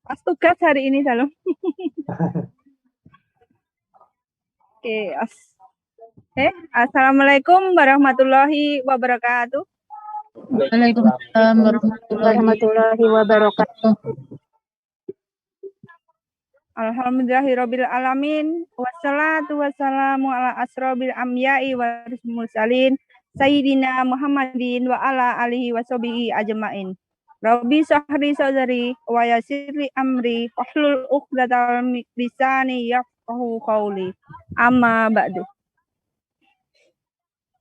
Pas tugas hari ini, Salom. Oke, Assalamualaikum warahmatullahi wabarakatuh. Waalaikumsalam warahmatullahi wabarakatuh. Alhamdulillahirabbil alamin. Wassalatu wassalamu ala asrobil amyai wa mursalin sayyidina Muhammadin wa ala alihi washabihi ajmain. Rabbi sahri sadri wa yassirli amri wahlul 'uqdatam min lisani yafqahu qawli. Amma ba'du.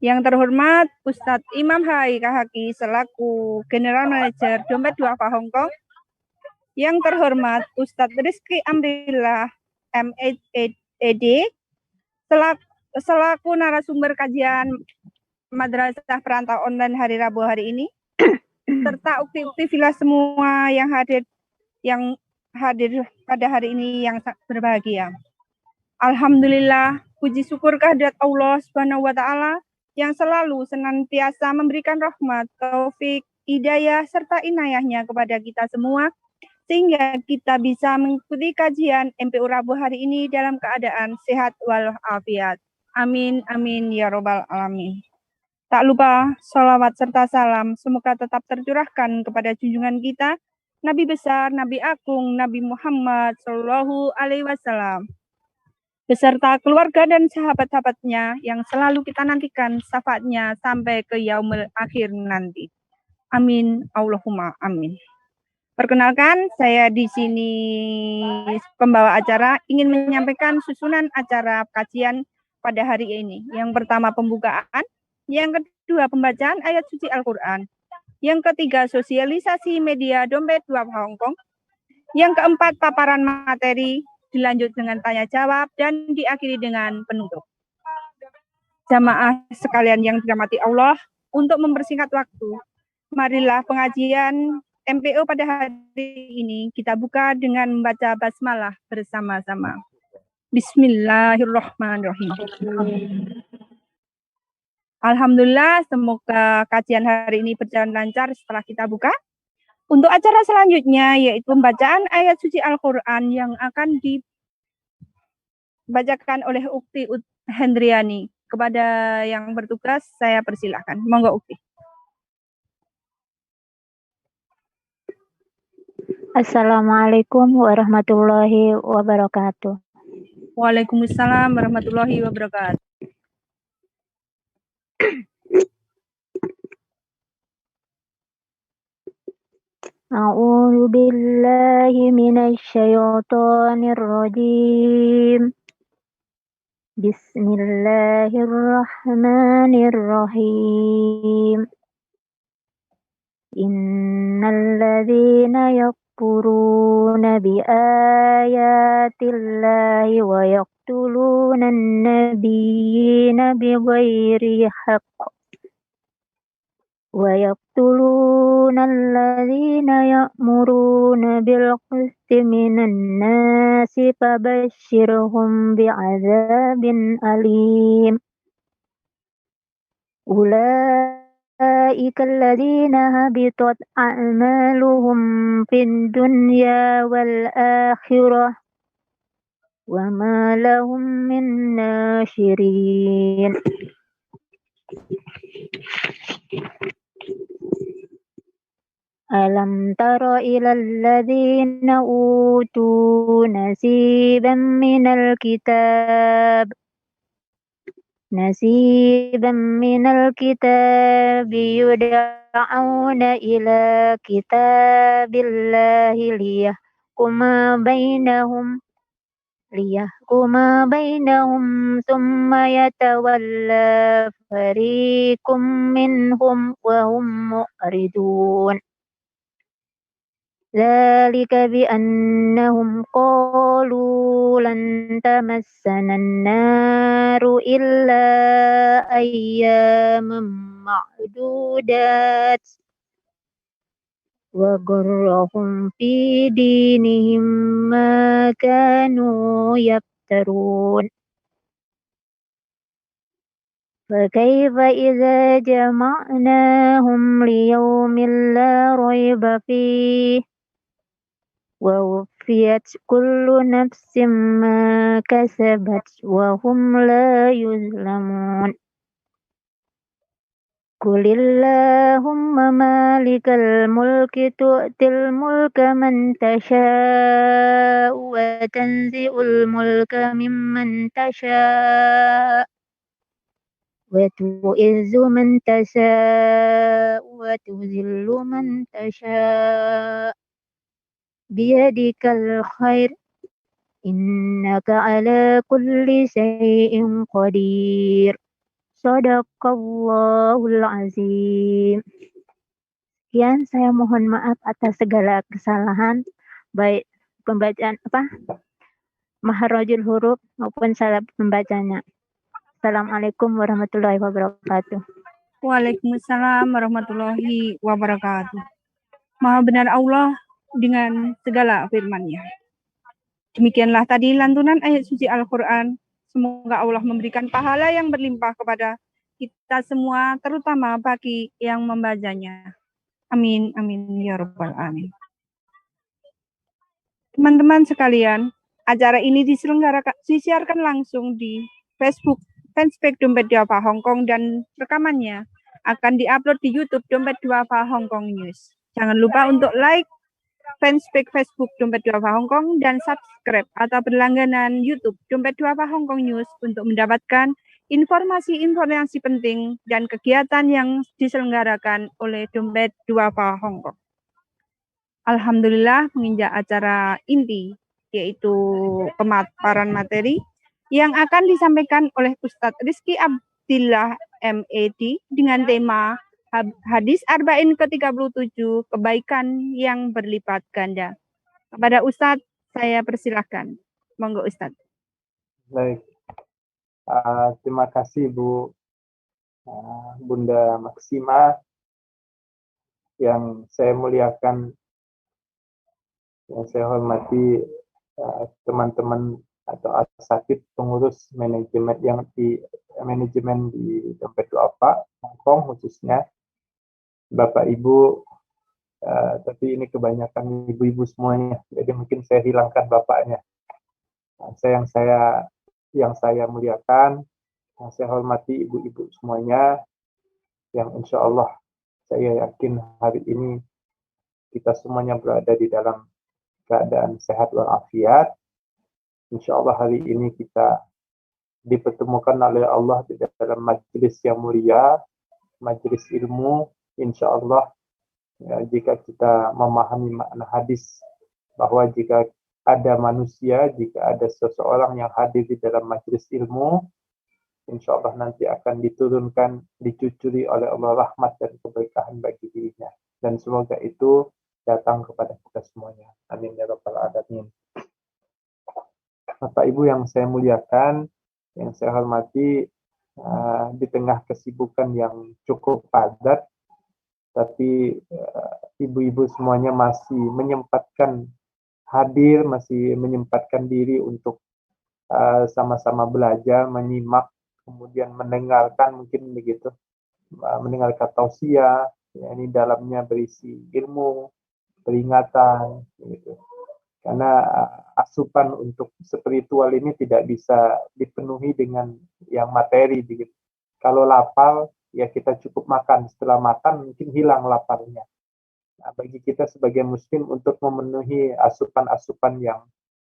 Yang terhormat Ustadz Imam Hai Kahaki selaku General Manager Dompet Duafa Hongkong. Yang terhormat Ustadz Rizky Amrillah MED selaku narasumber kajian Madrasah Perantau Online hari Rabu hari ini, serta ukti-ukti villa semua yang hadir pada hari ini yang berbahagia. Alhamdulillah, puji syukur kehadirat Allah Subhanahu wa taala yang selalu senantiasa memberikan rahmat, taufik, hidayah serta inayahnya kepada kita semua, sehingga kita bisa mengikuti kajian MPU Rabu hari ini dalam keadaan sehat walafiat. Amin, amin, ya robbal alamin. Tak lupa, sholawat serta salam semoga tetap tercurahkan kepada junjungan kita, Nabi besar, Nabi agung, Nabi Muhammad Shallallahu Alaihi Wasallam, beserta keluarga dan sahabat-sahabatnya yang selalu kita nantikan syafaatnya sampai ke yaumul akhir nanti. Amin, Allahumma amin. Perkenalkan, saya di sini pembawa acara ingin menyampaikan susunan acara kajian pada hari ini. Yang pertama pembukaan, yang kedua pembacaan ayat suci Al-Quran, yang ketiga sosialisasi media Dompet Duafa Hongkong, yang keempat paparan materi, dilanjut dengan tanya jawab dan diakhiri dengan penutup. Jamaah sekalian yang dirahmati Allah, untuk mempersingkat waktu, marilah pengajian MPO pada hari ini kita buka dengan membaca basmalah bersama-sama. Bismillahirrahmanirrahim. Alhamdulillah, semoga kajian hari ini berjalan lancar setelah kita buka. Untuk acara selanjutnya yaitu pembacaan ayat suci Al-Quran yang akan dibacakan oleh Ukti Hendriani. Kepada yang bertugas saya persilahkan. Monggo Ukti. Assalamualaikum warahmatullahi wabarakatuh. Waalaikumsalam warahmatullahi wabarakatuh. A'udzu billahi minasy syaithanir rajim. Bismillahirrahmanirrahim. Innal ladzina yakfuruna bi ayatillahi wa yaqtuluna an-nabiyyina bighairi haqq وَيَقْتُلُونَ الَّذِينَ يَأْمُرُونَ بِالْقِسْطِ مِنَ النَّاسِ فَبَشِّرْهُم بِعَذَابٍ أَلِيمٍ أُولَئِكَ الَّذِينَ هَبِطَتْ أَعْمَالُهُمْ فِي الدُّنْيَا وَالْآخِرَةِ وَمَا لَهُم مِّن نَّاصِرِينَ. Alam tara ilal ladzina utu nasiban minal kitab yuda'auna ila kitabillahi liyahkuma bainahum thumma yatawalla fariqum minhum wa hum mu'ridun. ذلك بأنهم قالوا لن تمسنا النار إلا أياما معدودات وغرهم في دينهم ما كانوا يفترون فكيف إذا جمعناهم ليوم لا ريب فيه ووفيت كل نفس ما كسبت وهم لا يظلمون قل اللهم مالك الملك تؤتي الملك من تشاء وتنزع الملك ممن تشاء وتعز من تشاء وتذل من تشاء بيدك الخير إنك على كل شيء قدير Sadaqallahul azim. Sekian, saya mohon maaf atas segala kesalahan, baik pembacaan maharajul huruf maupun salah membacanya. Assalamualaikum warahmatullahi wabarakatuh. Waalaikumsalam warahmatullahi wabarakatuh. Maha benar Allah dengan segala firman-Nya. Demikianlah tadi lantunan ayat suci Al-Quran. Semoga Allah memberikan pahala yang berlimpah kepada kita semua, terutama bagi yang membacanya. Amin, amin, ya rabbal alamin. Teman-teman sekalian, acara ini disiarkan langsung di Facebook fanspage Dompet Duafa Hong Kong, dan rekamannya akan diupload di YouTube Dompet Duafa Hong Kong News. Jangan lupa untuk like fanspage Facebook Dompet Duafa Hong Kong dan subscribe atau berlangganan YouTube Dompet Duafa Hong Kong News untuk mendapatkan informasi-informasi penting dan kegiatan yang diselenggarakan oleh Dompet Duafa Hong Kong. Alhamdulillah, menginjak acara inti, yaitu pemaparan materi yang akan disampaikan oleh Ustadz Rizky Abdillah MED dengan tema Hadis Arba'in ke-37, kebaikan yang berlipat ganda. Kepada Ustadz, saya persilahkan. Monggo Ustadz. Baik. Terima kasih Bu Bunda Maksima yang saya muliakan, yang saya hormati teman-teman atau asatid pengurus manajemen di Dompet Duafa Hong Kong, khususnya Bapak Ibu, tapi ini kebanyakan ibu-ibu semuanya, jadi mungkin saya hilangkan bapaknya. Yang saya muliakan, yang saya hormati ibu-ibu semuanya, yang insya Allah saya yakin hari ini kita semuanya berada di dalam keadaan sehat walafiat. Insya Allah hari ini kita dipertemukan oleh Allah di dalam majelis yang mulia, majelis ilmu. Insya Allah, ya, jika kita memahami makna hadis, bahwa jika ada manusia, jika ada seseorang yang hadir di dalam majelis ilmu, insya Allah nanti akan diturunkan, dicucuri oleh Allah rahmat dan keberkahan bagi dirinya. Dan semoga itu datang kepada kita semuanya. Amin ya rabbal alamin. Bapak Ibu yang saya muliakan, yang saya hormati, di tengah kesibukan yang cukup padat, tapi ibu-ibu semuanya masih menyempatkan hadir, masih menyempatkan diri untuk sama-sama belajar, menyimak, kemudian mendengarkan, mungkin begitu, mendengarkan tausiah, ya, ini dalamnya berisi ilmu, peringatan, gitu. Karena asupan untuk spiritual ini tidak bisa dipenuhi dengan yang materi, begitu. Kalau lapar, ya kita cukup makan. Setelah makan mungkin hilang laparnya. Nah, bagi kita sebagai muslim untuk memenuhi asupan-asupan yang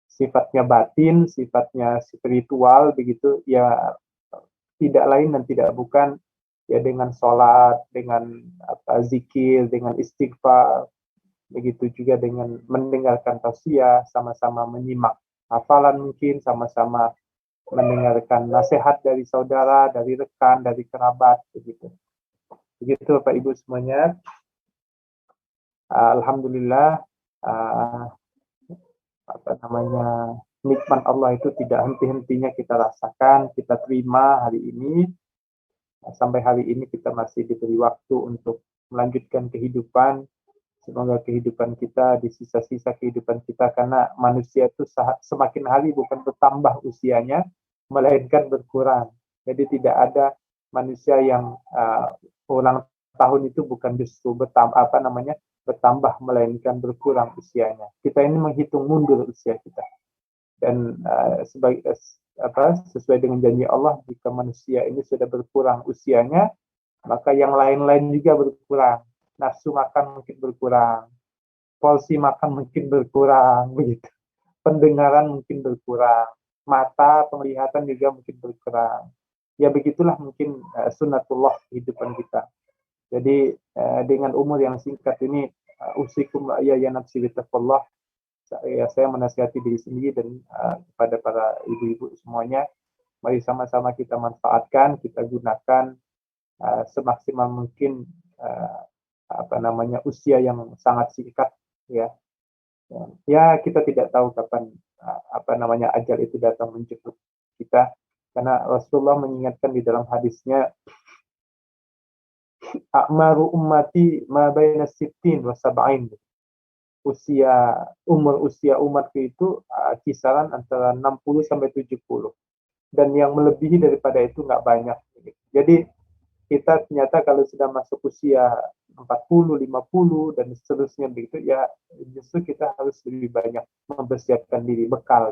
sifatnya batin, sifatnya spiritual, begitu, ya tidak lain dan tidak bukan ya dengan sholat, dengan zikir, dengan istighfar, begitu juga dengan mendengarkan tausiah, sama-sama menyimak hafalan, mungkin sama-sama mendengarkan nasihat dari saudara, dari rekan, dari kerabat, begitu. Begitu Bapak Ibu semuanya. Alhamdulillah, nikmat Allah itu tidak henti-hentinya kita rasakan, kita terima hari ini. Sampai hari ini kita masih diberi waktu untuk melanjutkan kehidupan. Semoga kehidupan kita, di sisa-sisa kehidupan kita, karena manusia itu semakin hari bukan bertambah usianya, melainkan berkurang. Jadi tidak ada manusia yang ulang tahun itu bukan justru bertambah melainkan berkurang usianya. Kita ini menghitung mundur usia kita. Dan sesuai dengan janji Allah, jika manusia ini sudah berkurang usianya, maka yang lain-lain juga berkurang. Nafsu makan mungkin berkurang, porsi makan mungkin berkurang, begitu. Pendengaran mungkin berkurang, mata, penglihatan juga mungkin berkurang. Ya begitulah mungkin sunnatullah kehidupan kita. Jadi dengan umur yang singkat ini, usikum ya nafsi bitaqwallah, saya menasihati diri sendiri dan kepada para ibu-ibu semuanya, mari sama-sama kita manfaatkan, kita gunakan semaksimal mungkin usia yang sangat singkat, ya. Ya, kita tidak tahu kapan ajal itu datang menjemput kita, karena Rasulullah mengingatkan di dalam hadisnya, a'maru ummati ma baina sittin wa sab'in. Umur usia umatku itu kisaran antara 60 sampai 70. Dan yang melebihi daripada itu nggak banyak. Jadi kita ternyata kalau sudah masuk usia 40, 50 dan seterusnya begitu, ya justru kita harus lebih banyak mempersiapkan diri, bekal.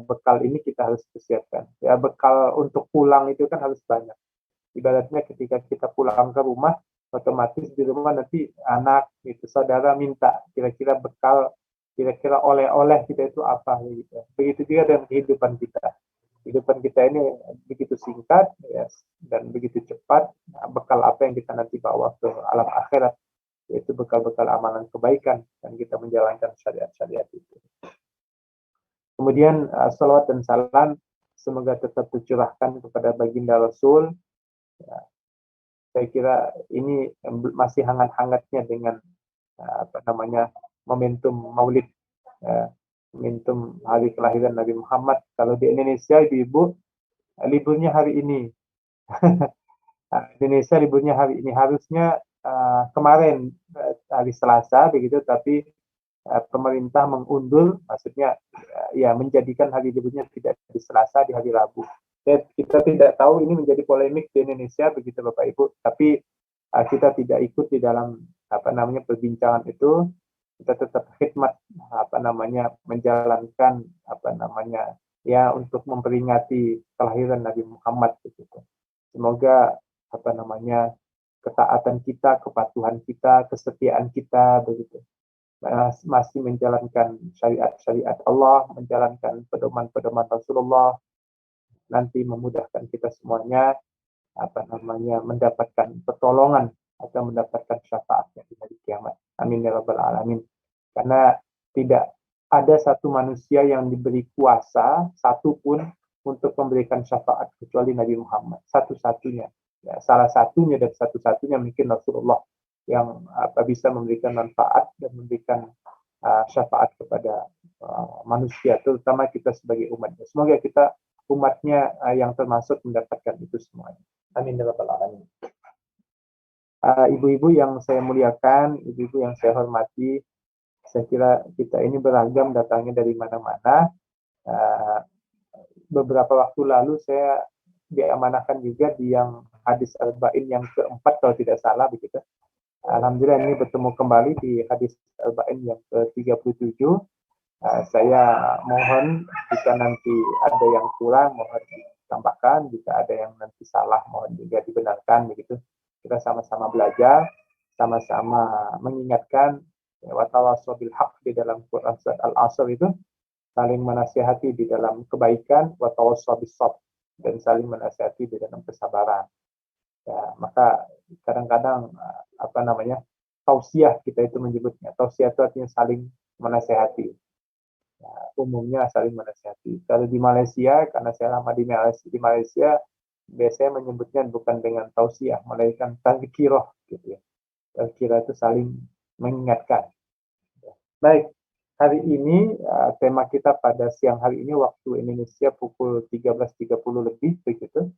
Bekal ini kita harus persiapkan. Ya, bekal untuk pulang itu kan harus banyak. Ibaratnya ketika kita pulang ke rumah, otomatis di rumah nanti anak, saudara minta kira-kira bekal, kira-kira oleh-oleh kita itu apa gitu. Begitu juga dengan kehidupan kita. Kehidupan kita ini begitu singkat, ya, dan begitu cepat. Bekal apa yang kita nanti bawa ke alam akhirat, yaitu bekal-bekal amalan kebaikan, dan kita menjalankan syariat-syariat itu. Kemudian salawat dan salam semoga tetap tercurahkan kepada baginda Rasul. Ya, saya kira ini masih hangat-hangatnya dengan momentum Maulid, momentum hari kelahiran Nabi Muhammad. Kalau di Indonesia, ibu-ibu, liburnya hari ini. Indonesia liburnya hari ini, harusnya kemarin hari Selasa begitu, tapi pemerintah mengundur, maksudnya ya menjadikan hari liburnya tidak di Selasa, di hari Rabu. Kita tidak tahu, ini menjadi polemik di Indonesia begitu Bapak Ibu, tapi kita tidak ikut di dalam perbincangan itu. Kita tetap khidmat menjalankan ya untuk memperingati kelahiran Nabi Muhammad begitu. Semoga ketaatan kita, kepatuhan kita, kesetiaan kita begitu, masih menjalankan syariat-syariat Allah, menjalankan pedoman-pedoman Rasulullah, nanti memudahkan kita semuanya mendapatkan pertolongan atau mendapatkan syafaatnya di hari kiamat. Amin ya rabbal alamin. Karena tidak ada satu manusia yang diberi kuasa satupun untuk memberikan syafaat kecuali Nabi Muhammad. Satu-satunya. Ya, salah satunya dan satu-satunya mungkin Rasulullah yang bisa memberikan manfaat dan memberikan syafaat kepada manusia, terutama kita sebagai umatnya. Semoga kita umatnya yang termasuk mendapatkan itu semuanya. Amin ya rabbal alamin. Ibu-ibu yang saya muliakan, ibu-ibu yang saya hormati, saya kira kita ini beragam, datangnya dari mana-mana. Beberapa waktu lalu saya diamanahkan juga di yang hadis Arba'in yang keempat kalau tidak salah begitu. Alhamdulillah ini bertemu kembali di hadis Arba'in yang ke-37. Saya mohon jika nanti ada yang kurang mohon ditambahkan, jika ada yang nanti salah mohon juga dibenarkan begitu. Kita sama-sama belajar, sama-sama mengingatkan wa tawassaw bil haqq di dalam Quran surat Al-Asr itu, saling menasihati di dalam kebaikan, wa tawassaw bis sabr, dan saling menasihati di dalam kesabaran. Ya, maka kadang-kadang tausiah kita itu menyebutnya. Tausiah itu artinya saling menasihati. Ya, umumnya saling menasihati. Kalau di Malaysia, karena saya lama di Malaysia, biasanya menyebutnya bukan dengan tausiah, melainkan tazkirah gitu ya. Tazkirah itu saling mengingatkan. Baik, hari ini tema kita pada siang hari ini waktu Indonesia pukul 13.30 lebih begitu.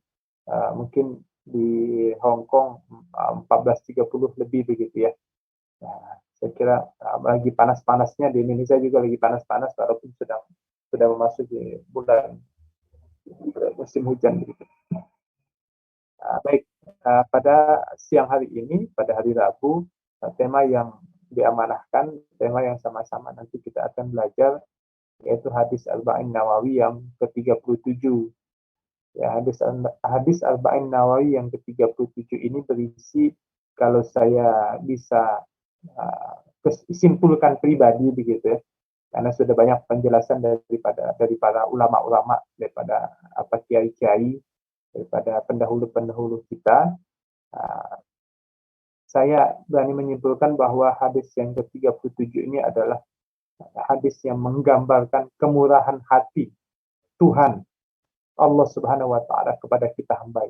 Mungkin di Hong Kong 14.30 lebih begitu ya. Nah, saya kira lagi panas-panasnya, di Indonesia juga lagi panas-panas walaupun sudah memasuki bulan musim hujan begitu. Baik, pada siang hari ini, pada hari Rabu, tema yang diamanahkan tema yang sama-sama nanti kita akan belajar, yaitu hadis Arba'in Nawawi yang ke-37. Ya, hadis Arba'in Nawawi yang ke-37 ini berisi, kalau saya bisa simpulkan pribadi begitu ya, karena sudah banyak penjelasan dari para ulama-ulama, daripada kiai-kiai, daripada pendahulu-pendahulu kita, saya berani menyimpulkan bahwa hadis yang ke-37 ini adalah hadis yang menggambarkan kemurahan hati Tuhan Allah Subhanahu wa taala kepada kita hamba.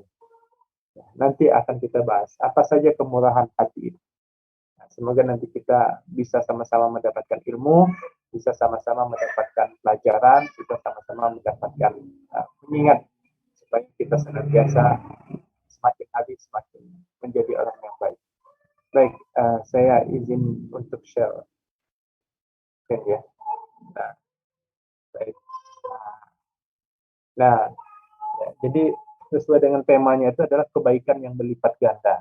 Nanti akan kita bahas apa saja kemurahan hati itu. Semoga nanti kita bisa sama-sama mendapatkan ilmu, bisa sama-sama mendapatkan pelajaran, bisa sama-sama mendapatkan pengingat, supaya kita senantiasa semakin hari semakin menjadi orang yang baik. Baik, saya izin untuk share. Oke ya. Nah, baik. Nah, ya, jadi sesuai dengan temanya itu adalah kebaikan yang berlipat ganda.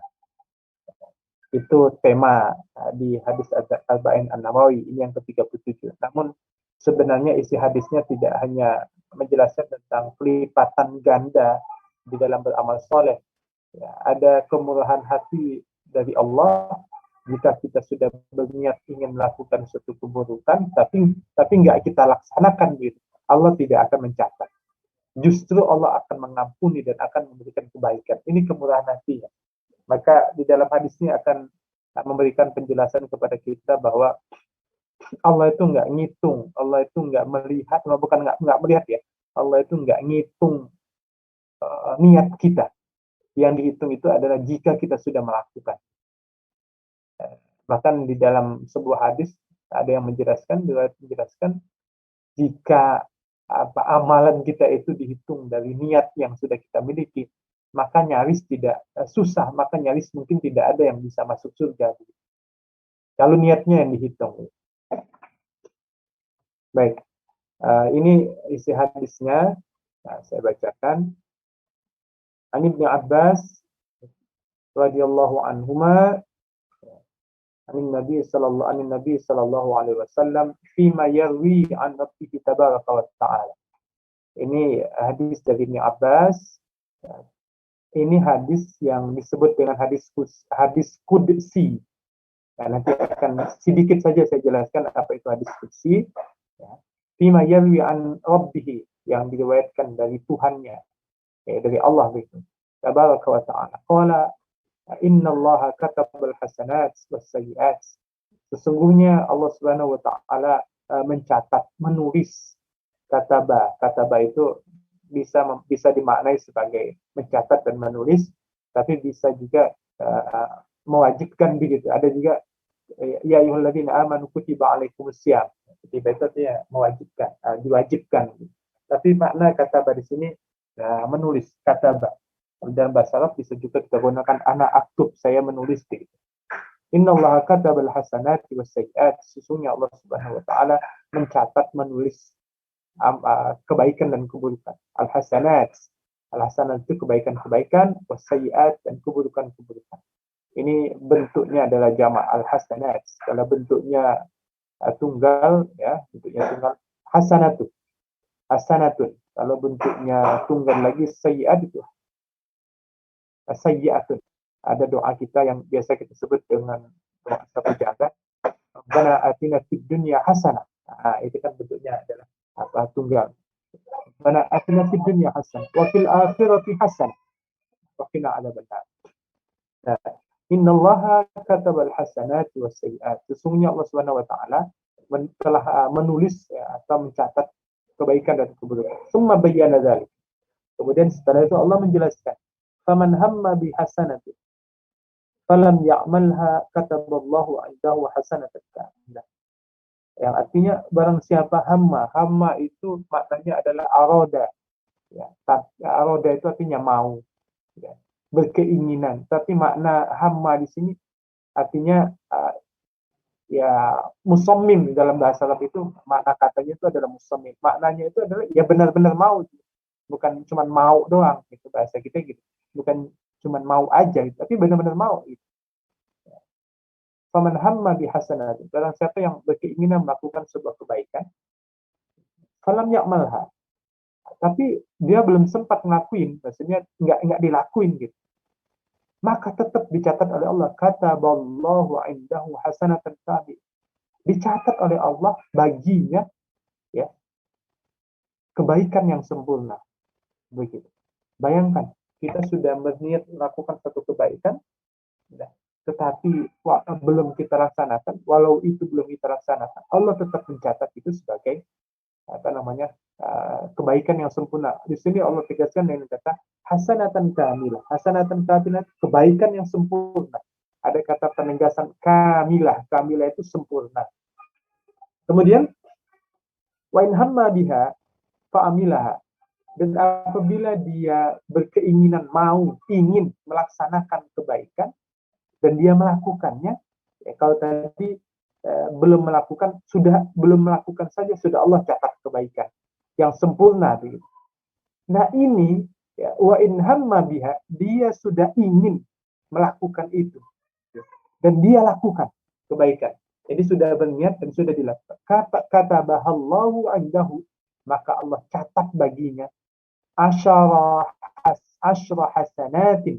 Itu tema di hadis Arba'in An-Nawawi ini yang ke-37. Namun sebenarnya isi hadisnya tidak hanya menjelaskan tentang pelipatan ganda di dalam beramal soleh. Ya, ada kemurahan hati dari Allah jika kita sudah berniat ingin melakukan suatu keburukan, tapi nggak kita laksanakan gitu. Allah tidak akan mencatat. Justru Allah akan mengampuni dan akan memberikan kebaikan. Ini kemurahan hatinya. Maka di dalam hadis ini akan memberikan penjelasan kepada kita bahwa Allah itu nggak ngitung, Allah itu nggak melihat, bukan nggak melihat ya, Allah itu nggak ngitung niat kita. Yang dihitung itu adalah jika kita sudah melakukan. Bahkan di dalam sebuah hadis ada yang menjelaskan jika amalan kita itu dihitung dari niat yang sudah kita miliki, maka nyaris tidak susah, maka nyaris mungkin tidak ada yang bisa masuk surga. Kalau niatnya yang dihitung. Baik, ini isi hadisnya. Nah, saya bacakan. An Ibnu Abbas radhiyallahu anhuma an Nabi sallallahu alaihi wasallam fima yarwi an Rabbih tabaraka wa ta'ala. Ini hadis dari Ibnu Abbas. Ini hadis yang disebut dengan hadis qudsi. Nah, nanti akan sedikit saja saya jelaskan apa itu hadis qudsi. Fima yarwi an Rabbih, yang diriwayatkan dari Tuhannya, dari Allah itu. Tabaraka wa ta'ala. Qala inna Allah katabal hasanat was sayyi'at. Sesungguhnya Allah Subhanahu wa taala mencatat, menulis. Kataba itu bisa dimaknai sebagai mencatat dan menulis, tapi bisa juga mewajibkan begitu. Ada juga ya ayyuhalladzina amanu kutiba alaikumusiyam. Kutiba itu ya mewajibkan, diwajibkan. Tapi makna kataba di sini menulis, kataba. Dalam bahasa Arab bisa juga kita gunakan ana aktub, saya menulis begitu. Innallaha katabal hasanati was sayyi'at. Sesungguhnya Allah Subhanahu wa taala mencatat, menulis kebaikan dan keburukan. Al-hasanat itu kebaikan-kebaikan, was sayyi'at dan keburukan-keburukan. Ini bentuknya adalah jama' al-hasanat. Kalau bentuknya tunggal ya, bentuknya tunggal hasanatun. Kalau bentuknya tunggal lagi sayyi'at itu sayyi'atun. Ada doa kita yang biasa kita sebut dengan doa sapu jagat. Rabbana atina fid dunya hasanah. Itu kan bentuknya adalah tunggal. Rabbana atina fid dunya hasanah wa fil akhirati hasanah wa qina adzabannar. Innallaha katabal hasanati was sayyi'at. Sesungguhnya Allah Subhanahu wa taala telah menulis atau mencatat kebaikan dan keburukan. Summa bayyana dzalik. Kemudian setelah itu Allah menjelaskan, faman hamma bi hasanati falam ya'malha kataballahu 'indahu hasanatan kamilah. Yang artinya barang siapa hamma itu maknanya adalah aroda. Ya, aroda itu artinya mau, ya, berkeinginan. Tapi makna hamma di sini artinya ya musammim. Dalam bahasa Arab itu makna katanya itu adalah musammim. Maknanya itu adalah ya benar-benar mau. Bukan cuma mau doang, gitu bahasa kita gitu. Bukan cuma mau aja, gitu, tapi benar-benar mau. Gitu. Faman hamma bihasanatin, barang siapa yang berkeinginan melakukan sebuah kebaikan, falam ya'malha, tapi dia belum sempat ngelakuin, maksudnya nggak dilakuin gitu, maka tetap dicatat oleh Allah, kataballahu indahu hasanatan kamil, dicatat oleh Allah baginya ya kebaikan yang sempurna. Begitu. Bayangkan, kita sudah berniat melakukan satu kebaikan, tetapi belum kita laksanakan. Walau itu belum kita laksanakan, Allah tetap mencatat itu sebagai kebaikan yang sempurna. Di sini Allah tegaskan dengan kata hasanatan kamilah. Hasanatan kamilah, kebaikan yang sempurna. Ada kata penegasan kamilah. Kamilah itu sempurna. Kemudian wa in hamma biha fa'amilaha, dan apabila dia berkeinginan ingin melaksanakan kebaikan dan dia melakukannya, ya, kalau tadi belum melakukan saja sudah Allah catat kebaikan yang sempurna begitu. Nah ini ya, wa in hamma biha, dia sudah ingin melakukan itu dan dia lakukan kebaikan. Jadi sudah berniat dan sudah dilakukan. Kata bahallahu indahu, maka Allah catat baginya asyara hasanatin,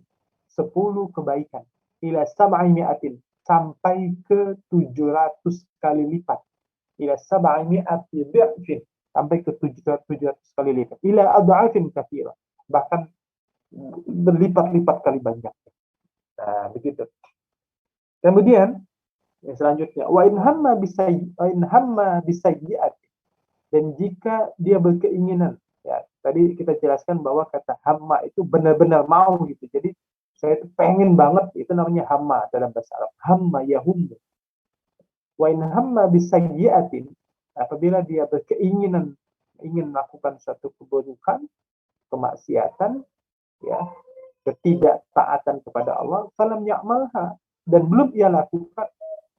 10 kebaikan, ila sab'imi'atin, sampai ke 700 kali lipat, ila sab'imi'ati dhi'fin, sampai ke 700 kali lipat, ila ad'afin katsira, bahkan berlipat-lipat kali banyak. Nah, begitu. Kemudian yang selanjutnya, wa in hamma bisayyi'at, dan jika dia berkeinginan, ya tadi kita jelaskan bahwa kata hamma itu benar-benar mau gitu. Jadi saya itu pengen banget, itu namanya hamma dalam bahasa Arab. Hamma yahummu. Wa in hamma bisayyi'atin, apabila dia berkeinginan ingin melakukan suatu keburukan, kemaksiatan, ya, ketidaktaatan kepada Allah, falam ya'malha, dan belum ia lakukan,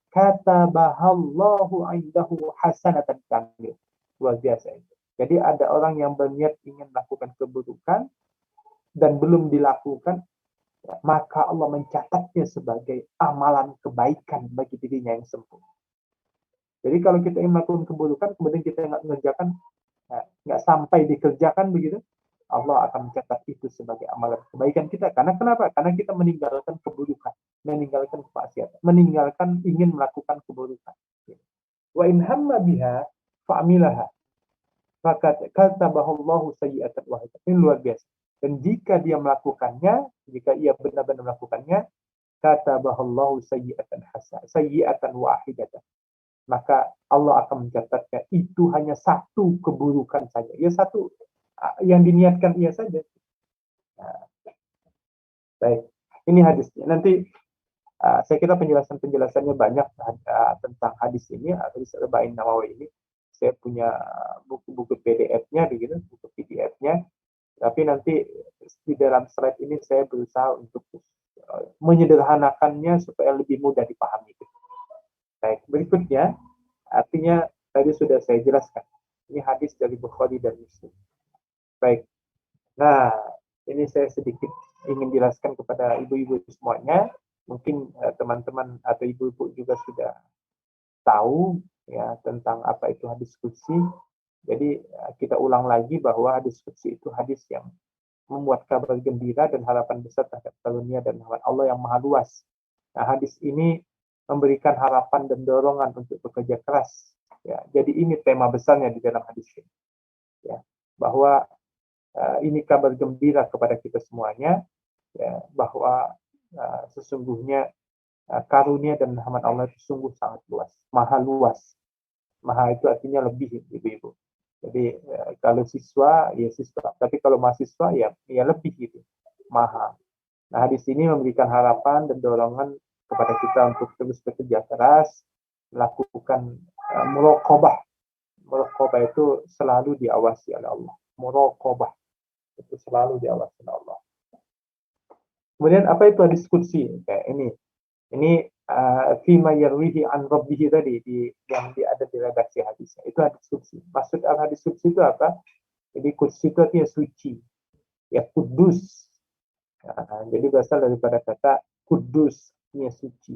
katabahallahu indahu hasanatan kamil. Luar biasa itu. Jadi ada orang yang berniat ingin melakukan keburukan dan belum dilakukan, maka Allah mencatatnya sebagai amalan kebaikan bagi dirinya yang sempurna. Jadi kalau kita ingin melakukan keburukan, kemudian kita nggak mengerjakan, nggak sampai dikerjakan begitu, Allah akan mencatat itu sebagai amalan kebaikan kita. Karena kenapa? Karena kita meninggalkan keburukan, meninggalkan kemaksiatan, meninggalkan ingin melakukan keburukan. Wa in hamma biha fa'amilaha, katabahallahu sayyi'atan wahidah. Ini luar biasa. Dan jika dia melakukannya, jika ia benar-benar melakukannya, katabahallahu sayyi'atan wahidatan, maka Allah akan mencatatnya itu hanya satu keburukan saja. Ya, satu yang diniatkan ia saja. Nah, baik, ini hadisnya. Nanti saya kira penjelasannya banyak tentang hadis ini, hadis Arba'in Nawawi ini. Saya punya buku-buku PDF-nya, begitu, buku PDF-nya. Tapi nanti di dalam slide ini saya berusaha untuk menyederhanakannya supaya lebih mudah dipahami. Baik, berikutnya, artinya tadi sudah saya jelaskan. Ini hadis dari Bukhari dan Muslim. Baik, nah ini saya sedikit ingin jelaskan kepada ibu-ibu semuanya. Mungkin teman-teman atau ibu-ibu juga sudah tahu ya tentang apa itu hadis qudsi. Jadi kita ulang lagi bahwa hadis qudsi itu hadis yang membuat kabar gembira dan harapan besar terhadap karunia dan rahmat Allah yang maha luas. Nah, hadis ini memberikan harapan dan dorongan untuk bekerja keras. Ya, jadi ini tema besarnya di dalam hadis ini. Ya, bahwa ini kabar gembira kepada kita semuanya, ya, bahwa sesungguhnya karunia dan rahmat Allah itu sungguh sangat luas, maha luas. Maha itu artinya lebih, ibu-ibu. Jadi kalau siswa, ya siswa. Tapi kalau mahasiswa, ya lebih gitu, maha. Nah, hadis ini memberikan harapan dan dorongan kepada kita untuk terus bekerja keras, melakukan muraqabah. Muraqabah itu selalu diawasi oleh Allah. Muraqabah itu selalu diawasi oleh Allah. Kemudian apa itu hadis qudsi? Kayak ini fima yarwihi an rabbihi tadi yang ada di redaksi hadisnya. Itu hadis qudsi. Maksud hadis qudsi itu apa? Jadi qudsi itu artinya suci. Ya, kudus. Jadi berasal daripada kata kudus, artinya suci.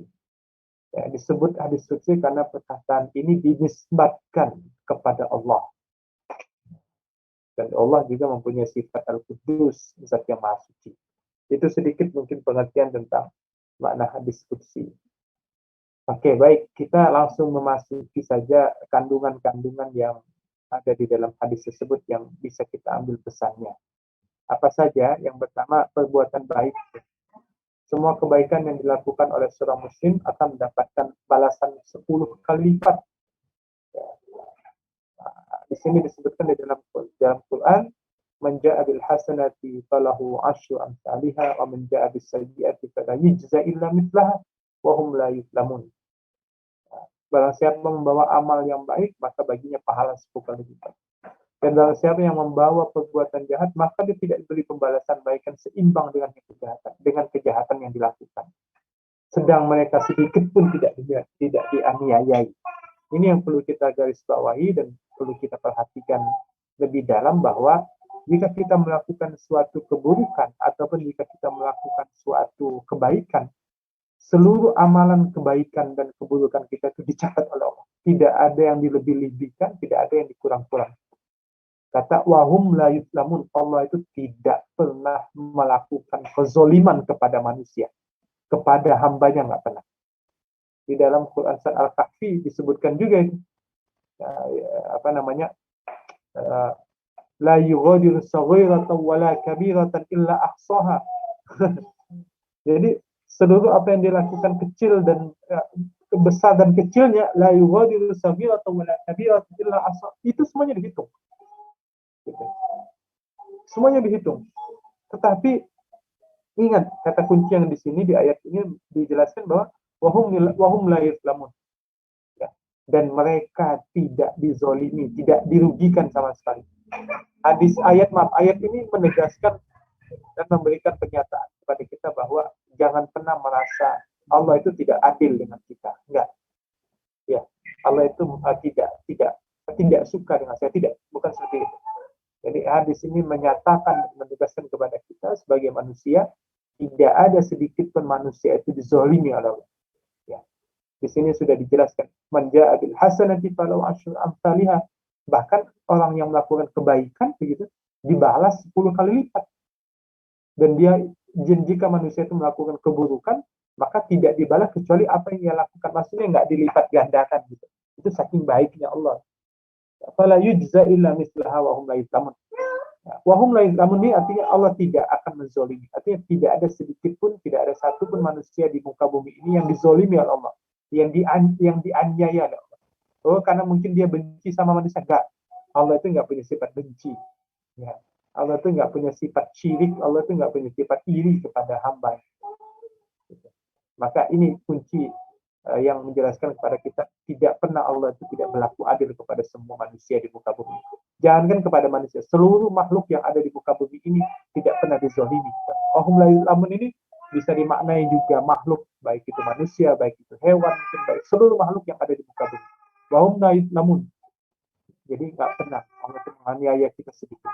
Ya, disebut hadis qudsi karena perkataan ini dinisbatkan kepada Allah. Dan Allah juga mempunyai sifat Al-Qudus, zat yang maha suci. Itu sedikit mungkin pengertian tentang makna hadis qudsi. Oke, baik. Kita langsung memasuki saja kandungan-kandungan yang ada di dalam hadis tersebut yang bisa kita ambil pesannya. Apa saja? Yang pertama, perbuatan baik. Semua kebaikan yang dilakukan oleh seorang muslim akan mendapatkan balasan 10 kali lipat. Ya. Nah, di sini disebutkan di dalam Quran, man jaa bil hasanati falahu 'asyru amsalihha wa man jaa bis sayyi'ati fala yujza illa mithlaha wa hum la yuzlamun. Barang siapa membawa amal yang baik, maka baginya pahala 10 kali lipat. Dan barang siapa yang membawa perbuatan jahat, maka dia tidak diberi pembalasan baik yang seimbang dengan kejahatan yang dilakukan. Sedang mereka sedikit pun tidak dianiayai. Ini yang perlu kita garis bawahi dan perlu kita perhatikan lebih dalam, bahwa jika kita melakukan suatu keburukan ataupun jika kita melakukan suatu kebaikan, seluruh amalan kebaikan dan keburukan kita itu dicatat oleh Allah. Tidak ada yang dilebih-lebihkan, tidak ada yang dikurang-kurang. Kata wahum la yuzlamun, Allah itu tidak pernah melakukan kezoliman kepada manusia, kepada hambanya nggak pernah. Di dalam Quran Surat Al-Kahfi disebutkan juga itu, la yughadiru saghiratan wala kabiratan illa ahsaha. Jadi seluruh apa yang dilakukan kecil dan besar dan kecilnya, la yughadiru saghiratan wala kabiratan illa ahsaha, itu semuanya dihitung. Semuanya dihitung. Tetapi ingat, kata kunci yang di sini di ayat ini dijelaskan bahwa wahum la yuzlamun. Ya. Dan mereka tidak dizolimi, tidak dirugikan sama sekali. Ayat ini menegaskan dan memberikan pernyataan kepada kita bahwa jangan pernah merasa Allah itu tidak adil dengan kita. Enggak. Ya, Allah itu tidak suka dengan saya, bukan seperti itu. Jadi hadis ini menyatakan, menegaskan kepada kita sebagai manusia, tidak ada sedikit pun manusia itu dizolimi oleh Allah. Ya. Di sini sudah dijelaskan, man jaa bil hasanati falahu 'asyru amsalihha. Bahkan orang yang melakukan kebaikan begitu dibalas 10 kali lipat. Dan jika manusia itu melakukan keburukan, maka tidak dibalas kecuali apa yang dia lakukan. Maksudnya nggak dilipat gandakan gitu. Itu saking baiknya Allah. Fala yujza illa mislaha wa hum la yuzlamun. Wa hum la yuzlamun ini artinya Allah tidak akan menzolimi. Artinya tidak ada sedikit pun, tidak ada satu pun manusia di muka bumi ini yang dizolimi oleh Allah, yang dianiaya oleh Allah. Oh, karena mungkin dia benci sama manusia. Enggak. Allah itu enggak punya sifat benci. Ya. Allah itu enggak punya sifat syirik, Allah itu enggak punya sifat iri kepada hamba. Maka ini kunci yang menjelaskan kepada kita, tidak pernah Allah itu tidak berlaku adil kepada semua manusia di muka bumi. Jangankan kepada manusia, seluruh makhluk yang ada di muka bumi ini tidak pernah dizolimi. Wahum la yuzlamun ini bisa dimaknai juga makhluk, baik itu manusia, baik itu hewan, baik seluruh makhluk yang ada di muka bumi. Wahum la yuzlamun. Jadi nggak pernah Allah itu menganiaya kita sedikit.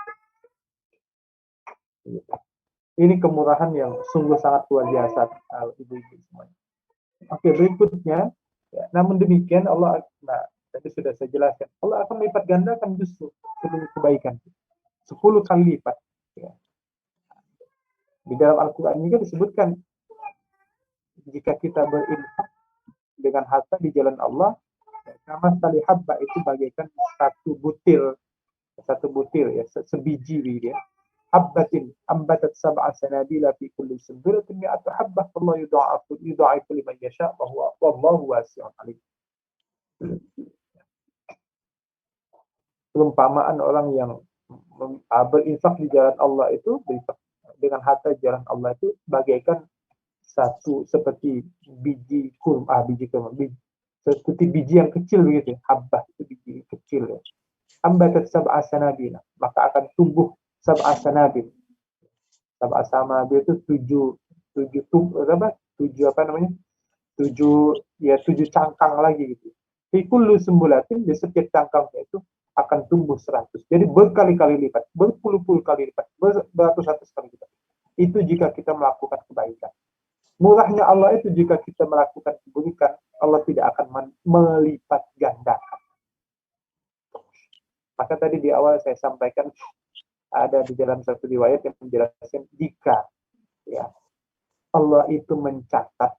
Ini kemurahan yang sungguh sangat luar biasa, ibu-ibu semuanya. Oke, berikutnya, ya, namun demikian Allah, tadi sudah saya jelaskan, Allah akan melipat gandakan justru seluruh kebaikan 10 kali lipat. Ya. Di dalam Al-Quran juga disebutkan, jika kita berinfak dengan harta di jalan Allah, sama sekali habba itu bagaikan satu butir ya, sebiji ya. Habbatin ambatat sab'a sanabila fi kulli sunbulatin mi'atu habbah wallahu yudha'ifu liman yasha' wa wallahu wasi'un 'alim. Perumpamaan orang yang berinfak di jalan Allah itu, dengan harta di jalan Allah itu bagaikan seperti biji kurma, seperti biji yang kecil begitu. Habbah itu biji kecil ya. Ambatat sab'a sanabila, maka akan tumbuh sab'a sanabil. Sab'a sanabil itu tujuh cangkang lagi gitu. Fi kullu sumbulatin, di setiap cangkangnya itu akan tumbuh 100. Jadi berkali-kali lipat, berpuluh-puluh kali lipat, beratus-ratus kali lipat. Itu jika kita melakukan kebaikan. Murahnya Allah itu jika kita melakukan keburukan, Allah tidak akan melipat gandakan. Maka tadi di awal saya sampaikan ada di dalam satu riwayat yang menjelaskan jika ya Allah itu mencatat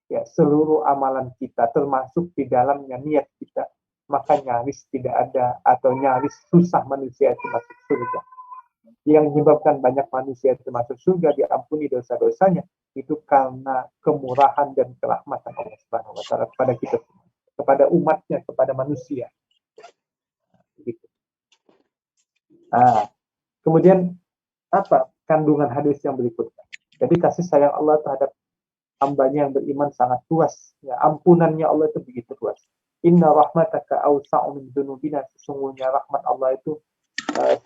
ya seluruh amalan kita termasuk di dalamnya niat kita, maka nyaris tidak ada atau nyaris susah manusia itu masuk surga. Yang menyebabkan banyak manusia itu masuk surga, diampuni dosa-dosanya, itu karena kemurahan dan kerahmatan Allah Subhanahu wa taala kepada kita semua, kepada umatnya, kepada manusia. Gitu. Nah, kemudian apa kandungan hadis yang berikutnya? Jadi kasih sayang Allah terhadap hambanya yang beriman sangat luas. Ya, ampunannya Allah itu begitu luas. Inna rahmataka awsa'u min dzunubina. Sesungguhnya rahmat Allah itu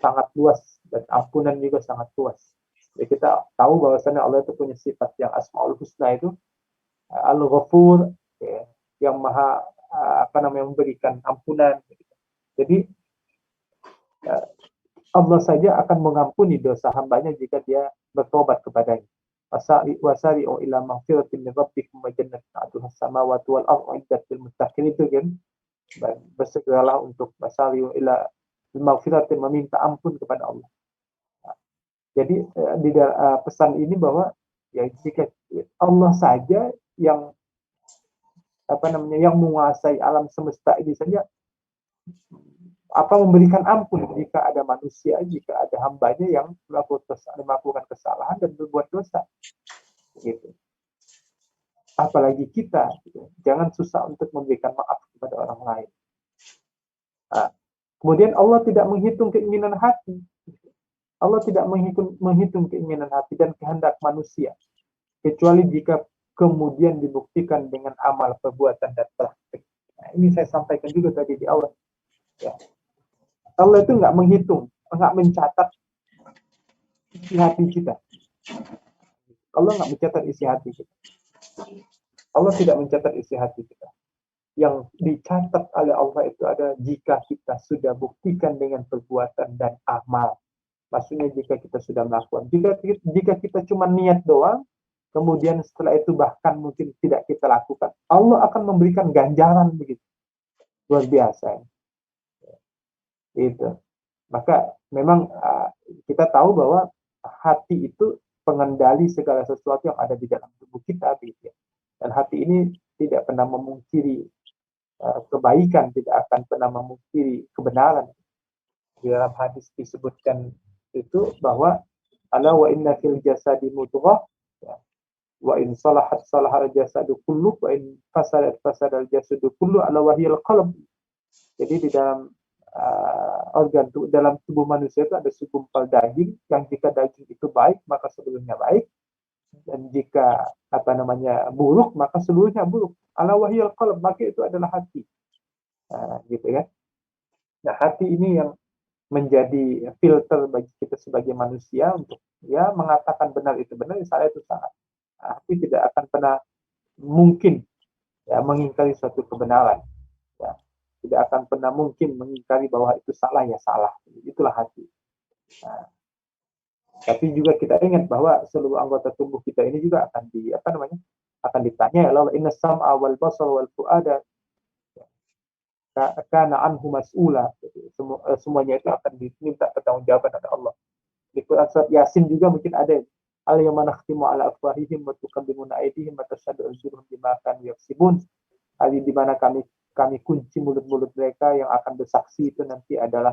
sangat luas dan ampunan juga sangat luas. Jadi kita tahu bahwasanya Allah itu punya sifat yang Asmaul Husna itu Al-Ghafur, ya, yang maha memberikan ampunan. Jadi Allah saja akan mengampuni dosa hambanya jika dia bertobat kepadanya. Wasari'u ila maghfiratin min rabbikum wa jannatin 'arduha as-samawati wal ardu 'iddat lil muttaqin, itu kan. Bersegeralah untuk wasari'u ila maghfiratin, meminta ampun kepada Allah. Jadi di pesan ini bahwa ya jika Allah saja yang yang menguasai alam semesta ini saja memberikan ampun jika ada manusia, jika ada hambanya yang melakukan kesalahan dan berbuat dosa, gitu. Apalagi kita, gitu. Jangan susah untuk memberikan maaf kepada orang lain. Nah, kemudian Allah tidak menghitung keinginan hati. Allah tidak menghitung keinginan hati dan kehendak manusia, kecuali jika kemudian dibuktikan dengan amal, perbuatan, dan praktik. Nah, ini saya sampaikan juga tadi di awal. Ya. Allah itu nggak menghitung, nggak mencatat isi hati kita. Allah nggak mencatat isi hati kita. Allah tidak mencatat isi hati kita. Yang dicatat oleh Allah itu ada jika kita sudah buktikan dengan perbuatan dan amal. Maksudnya jika kita sudah melakukan. Jika kita cuma niat doang, kemudian setelah itu bahkan mungkin tidak kita lakukan, Allah akan memberikan ganjaran begitu. Luar biasa. Itu. Maka memang kita tahu bahwa hati itu pengendali segala sesuatu yang ada di dalam tubuh kita, gitu. Dan hati ini tidak pernah memungkiri kebaikan, tidak akan pernah memungkiri kebenaran. Di dalam hadis disebutkan itu bahwa ala wa inna fil jasadi mudghah, ya, wa in salahat salahal jasadu kullu wa in fasadat fasadal jasadu kullu ala wahiyal qalb. Jadi di dalam organ dalam tubuh manusia itu ada segumpal daging, yang jika daging itu baik maka seluruhnya baik, dan jika buruk maka seluruhnya buruk. Ala wahiyal qalb, maka itu adalah hati. Gitu ya. Nah, hati ini yang menjadi filter bagi kita sebagai manusia untuk ya mengatakan benar itu benar, salah itu salah. Hati tidak akan pernah mungkin ya mengingkari suatu kebenaran. Ya. Tidak akan pernah mungkin mengingkari bahwa itu salah ya salah. Itulah hati. Nah, tapi juga kita ingat bahwa seluruh anggota tubuh kita ini juga akan akan ditanya Allah, inna sam'a wal basar wal fu'ada kana anhu mas'ula. Semuanya itu akan diminta pertanggungjawaban oleh Allah. Di Quran surat Yasin juga mungkin ada al-yawma nakhtimu ala afwahihim wa tukallimuna aydihim wa tashhadu arjuluhum bima kanu yaksibun. Hari di mana kami kunci mulut-mulut mereka, yang akan bersaksi itu nanti adalah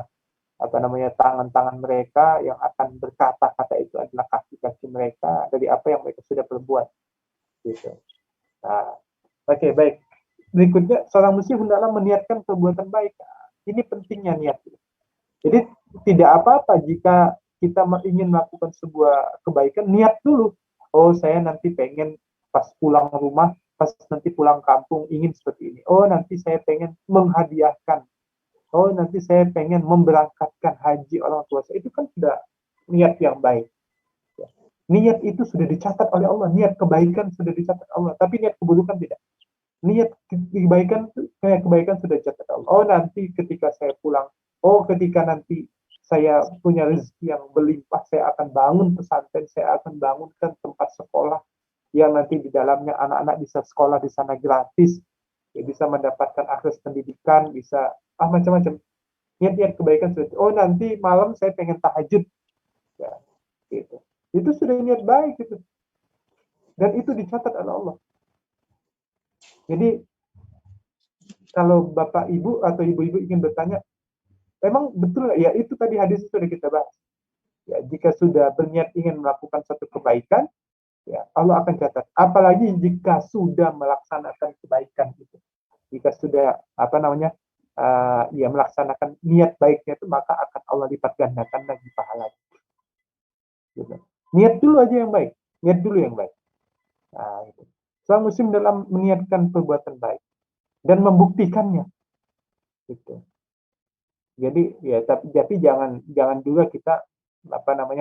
tangan-tangan mereka, yang akan berkata-kata itu adalah kaki-kaki mereka dari apa yang mereka sudah perbuat. Gitu. Nah, oke, baik. Berikutnya, seorang muslim hendaklah meniatkan perbuatan baik. Ini pentingnya niat. Jadi tidak apa-apa jika kita ingin melakukan sebuah kebaikan, niat dulu. Oh, saya nanti pengen pas pulang rumah, pas nanti pulang kampung ingin seperti ini. Oh, nanti saya pengen menghadiahkan. Oh, nanti saya pengen memberangkatkan haji orang tua saya. Itu kan sudah niat yang baik. Niat itu sudah dicatat oleh Allah. Niat kebaikan sudah dicatat Allah. Tapi niat keburukan tidak. Niat kebaikan sudah dicatat Allah. Oh, nanti ketika saya pulang. Oh, ketika nanti saya punya rezeki yang berlimpah, saya akan bangun pesantren, saya akan bangunkan tempat sekolah, yang nanti di dalamnya anak-anak bisa sekolah di sana gratis, ya, bisa mendapatkan akses pendidikan, bisa macam-macam. Niat-niat kebaikan sudah. Oh, nanti malam saya pengen tahajud, ya, gitu. Itu sudah niat baik itu, dan itu dicatat oleh Allah. Jadi kalau bapak ibu atau ibu-ibu ingin bertanya, memang betul ya itu tadi hadis sudah kita bahas. Ya, jika sudah berniat ingin melakukan satu kebaikan, ya Allah akan catat. Apalagi jika sudah melaksanakan kebaikan itu, jika sudah ya melaksanakan niat baiknya itu, maka akan Allah lipat gandakan lagi pahalanya. Gitu. Niat dulu aja yang baik, niat dulu yang baik. Nah, itu. Seorang muslim dalam meniatkan perbuatan baik dan membuktikannya, gitu. Jadi ya tapi jangan juga kita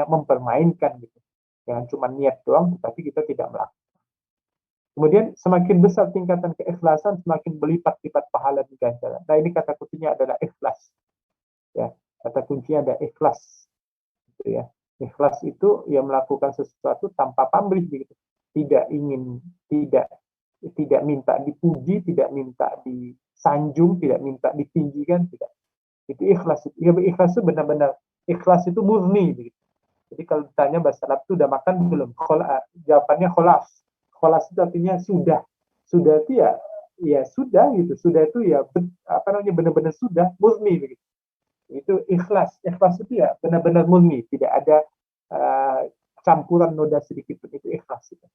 mempermainkan gitu. Jangan cuma niat doang, tapi kita tidak melakukan. Kemudian semakin besar tingkatan keikhlasan, semakin berlipat-lipat pahala dan ganjaran. Nah, ini kata kuncinya adalah ikhlas. Ya, kata kuncinya ada ikhlas. Gitu ya. Ikhlas itu ya melakukan sesuatu tanpa pamrih begitu. Tidak minta dipuji, tidak minta disanjung, tidak minta ditinggikan, tidak. Itu ikhlas. Ya, ikhlas itu benar-benar ikhlas itu murni begitu. Jadi kalau ditanya bahasa Arab itu udah makan belum? Jawabannya kholas. Kholas itu artinya sudah. Sudah itu ya sudah gitu. Sudah itu ya benar-benar sudah murni begitu. Itu ikhlas. Ikhlas itu ya benar-benar murni, tidak ada campuran noda sedikit pun. Itu ikhlas itu.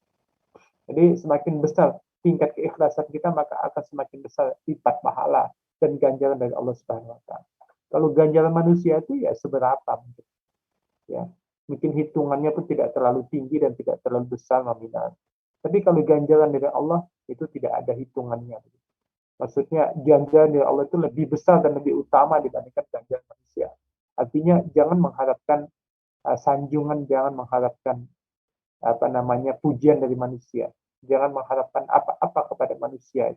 Jadi semakin besar tingkat keikhlasan kita, maka akan semakin besar lipat pahala dan ganjaran dari Allah Subhanahu wa taala. Kalau ganjaran manusia itu ya seberapa mungkin. Ya, mungkin hitungannya pun tidak terlalu tinggi dan tidak terlalu besar nominal. Tapi kalau ganjaran dari Allah itu tidak ada hitungannya. Maksudnya ganjaran dari Allah itu lebih besar dan lebih utama dibandingkan ganjaran manusia. Artinya jangan mengharapkan sanjungan, jangan mengharapkan pujian dari manusia. Jangan mengharapkan apa-apa kepada manusia.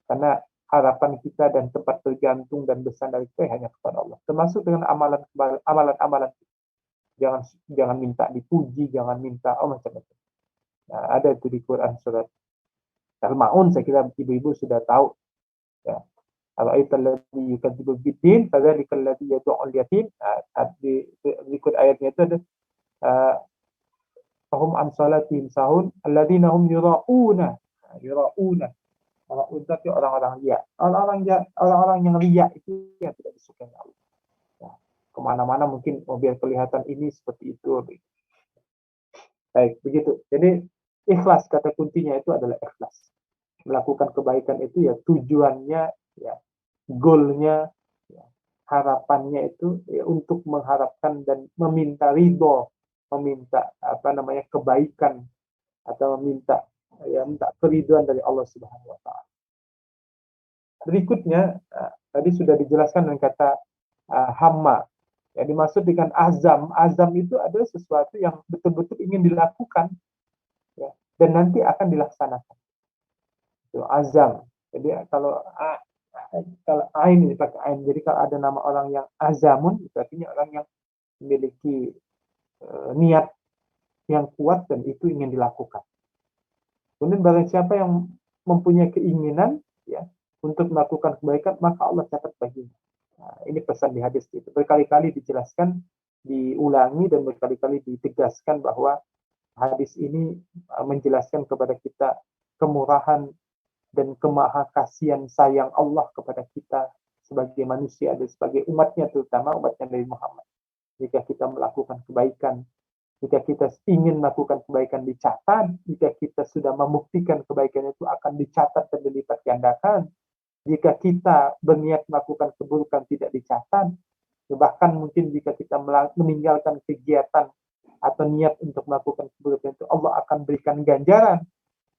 Karena harapan kita dan tempat bergantung dan bersandar kita hanya kepada Allah. Termasuk dengan amalan-amalan kita. Jangan minta dipuji, jangan minta macam-macam. Nah, ada itu di Quran surat Al-Maun, saya kira ibu-ibu sudah tahu. Ya. Ara'aital ladzi yukadzibu bid-din fadzalikal ladzi yad'ul yatim. Di berikut ayatnya itu ada fahum an salatihim sahun alladzina hum yura'una. Orang itu orang-orang riya. Orang-orang yang riya itu yang tidak disukai Allah. Ya. Kemana-mana mungkin biar kelihatan ini seperti itu. Baik, begitu. Jadi ikhlas, kata kuncinya itu adalah ikhlas. Melakukan kebaikan itu ya tujuannya, ya goalnya, ya, harapannya itu ya, untuk mengharapkan dan meminta ridho, meminta kebaikan atau minta keriduan dari Allah Subhanahu wa taala. Berikutnya tadi sudah dijelaskan dengan kata hamma. Ya, dimaksud dengan azam. Azam itu adalah sesuatu yang betul-betul ingin dilakukan, ya, dan nanti akan dilaksanakan. Itu azam. Jadi kalau ain dipakai ain. Jadi kalau ada nama orang yang azamun, itu artinya orang yang memiliki niat yang kuat dan itu ingin dilakukan. Kemudian barang siapa yang mempunyai keinginan, ya, untuk melakukan kebaikan, maka Allah catat baginya. Nah, ini pesan di hadis itu. Berkali-kali dijelaskan, diulangi, dan berkali-kali ditegaskan bahwa hadis ini menjelaskan kepada kita kemurahan dan kemahakasihan sayang Allah kepada kita sebagai manusia dan sebagai umatnya, terutama umatnya Nabi Muhammad. Jika kita melakukan kebaikan, jika kita ingin melakukan kebaikan dicatat, jika kita sudah membuktikan kebaikan itu akan dicatat dan dilipat gandakan. Jika kita berniat melakukan keburukan tidak dicatat, bahkan mungkin jika kita meninggalkan kegiatan atau niat untuk melakukan keburukan itu, Allah akan berikan ganjaran.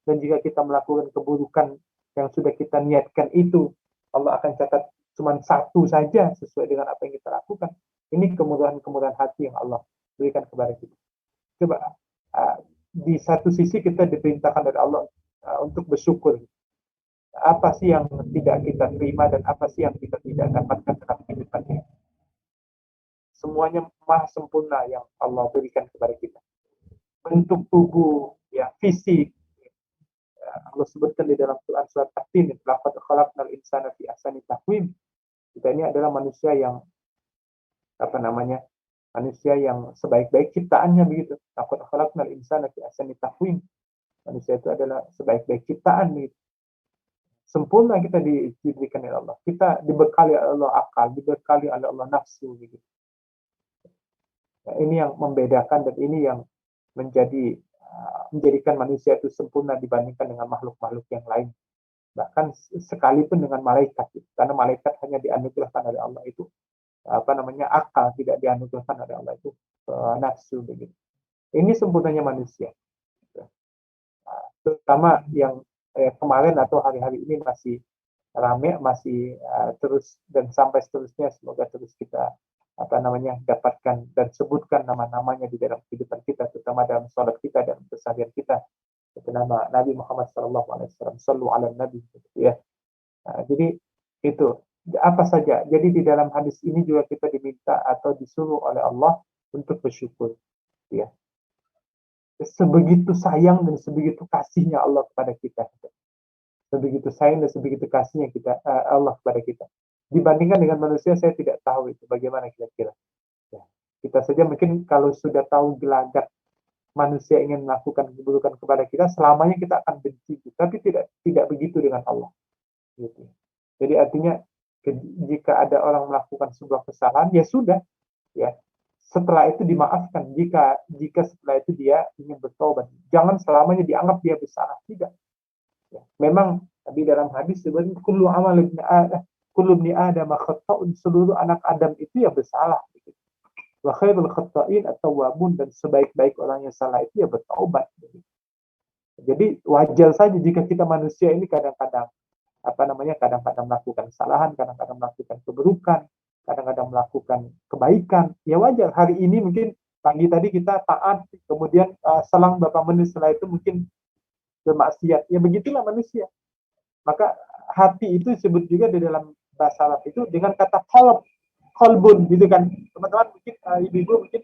Dan jika kita melakukan keburukan yang sudah kita niatkan itu, Allah akan catat cuma satu saja sesuai dengan apa yang kita lakukan. Ini kemurahan-kemurahan hati yang Allah berikan kepada kita. Coba di satu sisi kita diperintahkan dari Allah untuk bersyukur. Apa sih yang tidak kita terima dan apa sih yang kita tidak dapatkan dalam kehidupan ini? Semuanya maha sempurna yang Allah berikan kepada kita. Bentuk tubuh, ya, ya fisik. Allah sebutkan di dalam Quran surat At-Tin, laqad khalaqnal insana fi ahsani taqwim. Kita ini adalah manusia yang manusia yang sebaik-baik ciptaannya begitu. Laqad khalaqnal insana fi ahsani taqwim. Manusia itu adalah sebaik-baik ciptaan begitu. Sempurna kita diberikan oleh Allah. Kita dibekali oleh Allah akal, dibekali oleh Allah nafsu begitu. Nah, ini yang membedakan dan ini yang menjadikan manusia itu sempurna dibandingkan dengan makhluk-makhluk yang lain. Bahkan sekalipun dengan malaikat, karena malaikat hanya dianugerahkan oleh Allah itu akal, tidak dianugerahkan oleh Allah itu nafsu begitu. Ini sempurnanya manusia. Terutama yang kemarin atau hari-hari ini masih ramai, masih terus dan sampai seterusnya, semoga terus kita dapatkan dan sebutkan nama-namanya di dalam kehidupan kita, terutama dalam sholat kita dan keseharian kita. Itu nama Nabi Muhammad SAW. Sallu ala Nabi. Ya. Nah, jadi itu apa saja. Jadi di dalam hadis ini juga kita diminta atau disuruh oleh Allah untuk bersyukur. Ya. Sebegitu sayang dan sebegitu kasihnya Allah kepada kita. Sebegitu sayang dan sebegitu kasihnya Allah kepada kita. Dibandingkan dengan manusia, saya tidak tahu itu bagaimana kira-kira. Ya. Kita saja mungkin kalau sudah tahu gelagat manusia ingin melakukan keburukan kepada kita, selamanya kita akan benci. Tapi tidak begitu dengan Allah. Gitu. Jadi artinya jika ada orang melakukan sebuah kesalahan, ya sudah. Ya. Setelah itu dimaafkan. Jika setelah itu dia ingin bertobat, jangan selamanya dianggap dia bersalah. Tidak. Ya. Memang di dalam hadis sebenarnya kullu ibni Adam khata'un, seluruh anak Adam itu ya bersalah. Wa khairul khata'in at-tawwabun, dan sebaik-baik orang yang salah itu ya bertaubat. Jadi wajar saja jika kita manusia ini kadang-kadang melakukan kesalahan, kadang-kadang melakukan keburukan, kadang-kadang melakukan kebaikan. Ya wajar. Hari ini mungkin pagi tadi kita taat, kemudian selang beberapa menit setelah itu mungkin bermaksiat. Ya begitulah manusia. Maka hati itu disebut juga di dalam bahasa Arab itu dengan kata kolbun, gitu kan. Teman-teman mungkin ibu-ibu mungkin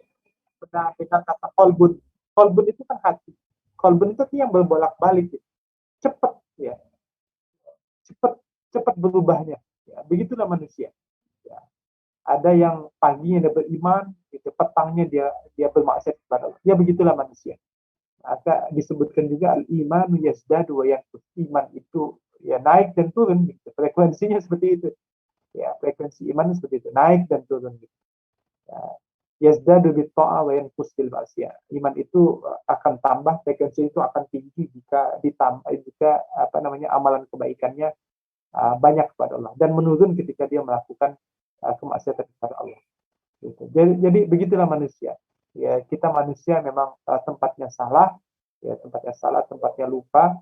pernah dengar kata kolbun. Kolbun itu kan hati. Kolbun itu yang berbolak-balik, gitu. Cepat, ya. Cepat berubahnya. Ya. Begitulah manusia. Ya. Ada yang paginya dia beriman, gitu. Petangnya dia bermaksiat kepada Allah. Ya begitulah manusia. Maka disebutkan juga al-imanu yazdadu wa yanqus. Iman itu ya naik dan turun, gitu. Frekuensinya seperti itu. Ya, frekuensi iman seperti itu, naik dan turun, gitu. Ya, yazdadu bit ta'a wa yanqus bil ma'siyah. Iman itu akan tambah, frekuensi itu akan tinggi jika amalan kebaikannya banyak kepada Allah, dan menurun ketika dia melakukan kemaksiatan kepada Allah. Gitu. Jadi begitulah manusia. Ya, kita manusia memang tempatnya salah, tempatnya lupa.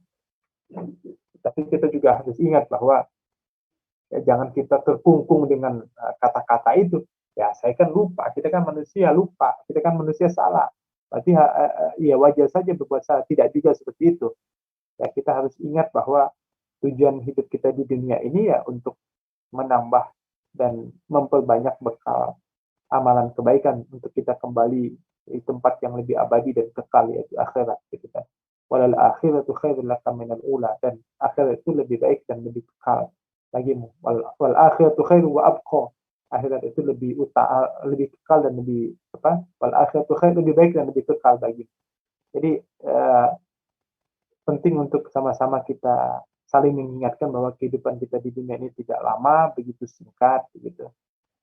Tapi kita juga harus ingat bahwa ya, jangan kita terkungkung dengan kata-kata itu. Ya, saya kan lupa, kita kan manusia lupa, kita kan manusia salah. Berarti ya wajar saja berbuat salah, tidak juga seperti itu. Ya, kita harus ingat bahwa tujuan hidup kita di dunia ini ya untuk menambah dan memperbanyak bekal amalan kebaikan untuk kita kembali di tempat yang lebih abadi dan kekal, yaitu akhirat, gitu kan. Walal akhiratu khairul laka minal ula, dan akhirat itu lebih baik dan lebih kekal bagimu. Wal akhiratu khairu wa abqa, akhirat itu lebih kekal dan lebih wal akhiratu khair, lebih baik dan lebih kekal bagimu. Jadi penting untuk sama-sama kita saling mengingatkan bahwa kehidupan kita di dunia ini tidak lama, begitu singkat, begitu.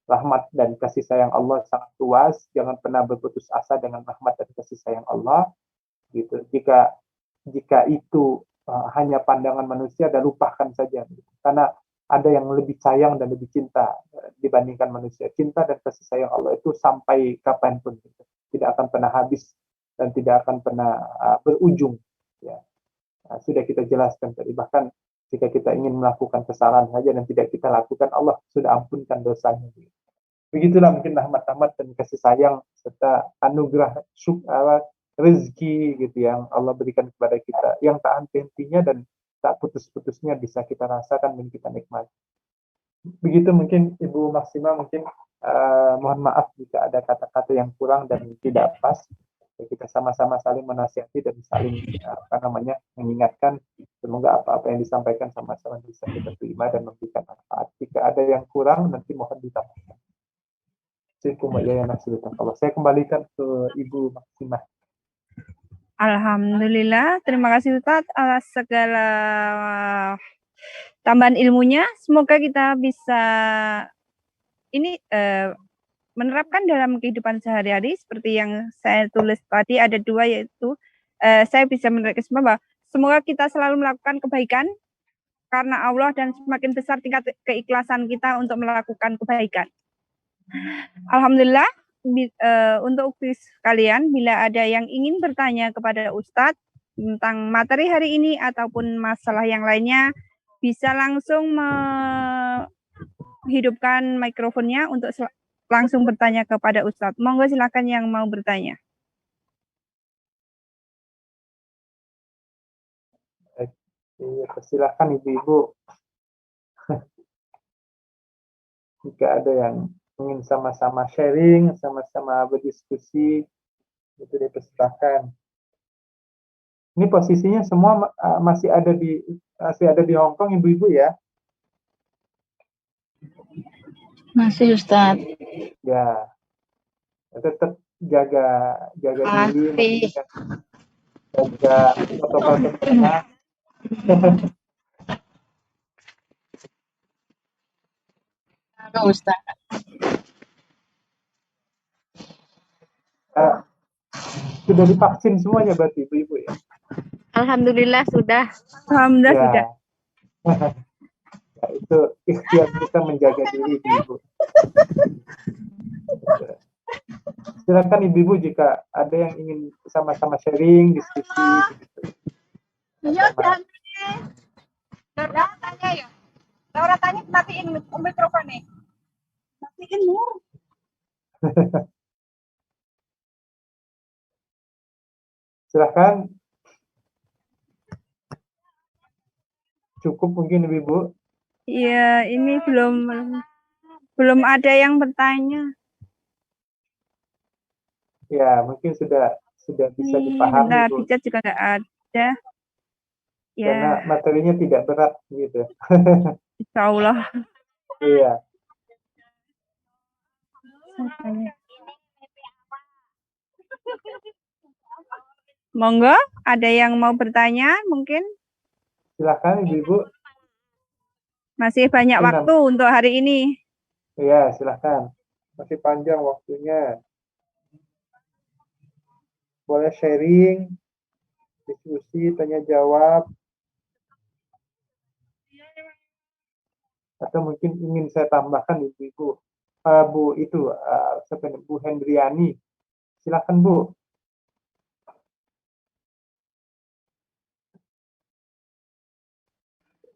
Rahmat dan kasih sayang Allah sangat luas. Jangan pernah berputus asa dengan rahmat dan kasih sayang Allah. Gitu. Jika itu hanya pandangan manusia, dan lupakan saja. Gitu. Karena ada yang lebih sayang dan lebih cinta dibandingkan manusia. Cinta dan kasih sayang Allah itu sampai kapanpun, gitu. Tidak akan pernah habis dan tidak akan pernah berujung. Ya. Sudah kita jelaskan tadi. Bahkan jika kita ingin melakukan kesalahan saja dan tidak kita lakukan, Allah sudah ampunkan dosanya. Begitulah mungkin rahmat-rahmat dan kasih sayang serta anugerah rezeki, gitu, yang Allah berikan kepada kita, yang tak henti-hentinya dan tak putus-putusnya bisa kita rasakan dan kita nikmati. Begitu mungkin Ibu Maksima, mungkin mohon maaf jika ada kata-kata yang kurang dan tidak pas. Kita sama-sama saling menasihati dan saling mengingatkan. Semoga apa-apa yang disampaikan sama-sama bisa kita terima dan memberikan manfaat. Jika ada yang kurang, nanti mohon ditambahkan. Kalau saya kembalikan ke Ibu Maksimah. Alhamdulillah, terima kasih Ustadz atas segala tambahan ilmunya. Semoga kita bisa menerapkan dalam kehidupan sehari-hari seperti yang saya tulis tadi ada 2, yaitu saya bisa menerapkan bahwa semoga kita selalu melakukan kebaikan karena Allah dan semakin besar tingkat keikhlasan kita untuk melakukan kebaikan. Alhamdulillah, untuk kalian bila ada yang ingin bertanya kepada Ustadz tentang materi hari ini ataupun masalah yang lainnya, bisa langsung menghidupkan mikrofonnya untuk langsung bertanya kepada Ustadz. Monggo silakan yang mau bertanya. Silakan Ibu-Ibu. Jika ada yang ingin sama-sama sharing, sama-sama berdiskusi, itu dipersilakan. Ini posisinya semua masih ada di Hong Kong, Ibu-Ibu ya? Masih Ustadz. Ya, tetap jaga diri, jaga protokol kesehatan. Ustadz. Sudah divaksin semuanya berarti Ibu-Ibu ya? Alhamdulillah sudah. Alhamdulillah Ya. sudah. Ya, itu ikhtiar kita menjaga diri Ibu. Silakan Ibu-Ibu jika ada yang ingin sama-sama sharing, diskusi begitu. Iya, Laura tanya ya. Laura tanya matiin mikrofonnya. Matiin Nur. Silakan. Cukup mungkin Ibu. Iya, ini belum ada yang bertanya. Ya, mungkin sudah bisa dipahami Bentar, Bu. Bija juga nggak ada. Ya. Karena materinya tidak berat gitu. Insya Allah. Iya. Monggo, ada yang mau bertanya mungkin? Silakan Ibu-Ibu. Masih banyak waktu untuk hari ini. Iya, silakan. Masih panjang waktunya. Boleh sharing, diskusi, tanya jawab. Atau mungkin ingin saya tambahkan Ibu-Ibu. Bu Hendriani. Silakan Bu.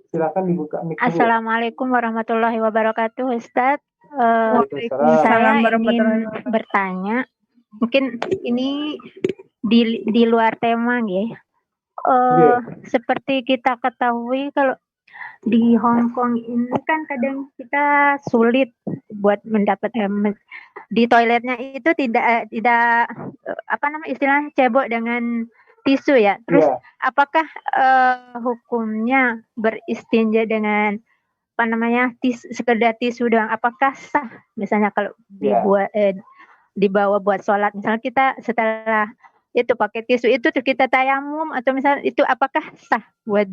Silakan dibuka mic. Assalamualaikum warahmatullahi wabarakatuh, Ustadz. Waalaikumsalam Saya warahmatullahi ingin bertanya, mungkin ini di luar tema, ya. Seperti kita ketahui kalau di Hong Kong ini kan kadang kita sulit buat mendapat di toiletnya itu tidak istilahnya cebok dengan tisu ya. Terus apakah hukumnya beristinja dengan sekedar tisu doang? Apakah sah misalnya kalau dibawa buat sholat, misalnya kita setelah itu pakai tisu itu terus kita tayamum atau misalnya itu apakah sah buat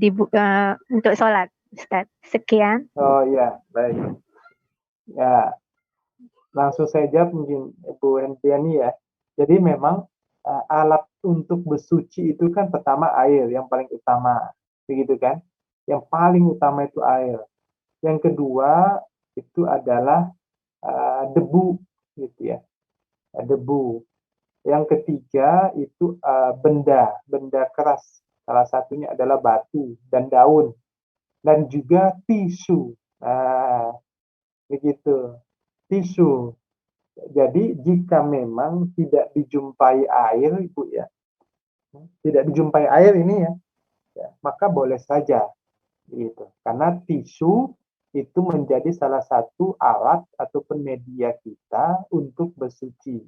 untuk sholat, Ustaz? Sekian. Oh iya, baik. Ya, langsung saya jawab mungkin Bu Hendriani ya. Jadi memang alat untuk bersuci itu kan pertama air yang paling utama, begitu kan? Yang paling utama itu air. Yang kedua itu adalah debu, gitu ya, debu. Yang ketiga itu benda keras. Salah satunya adalah batu dan daun dan juga tisu. Nah, begitu, tisu. Jadi jika memang tidak dijumpai air, Ibu ya, tidak dijumpai air ini ya, maka boleh saja, gitu. Karena tisu itu menjadi salah satu alat ataupun media kita untuk bersuci,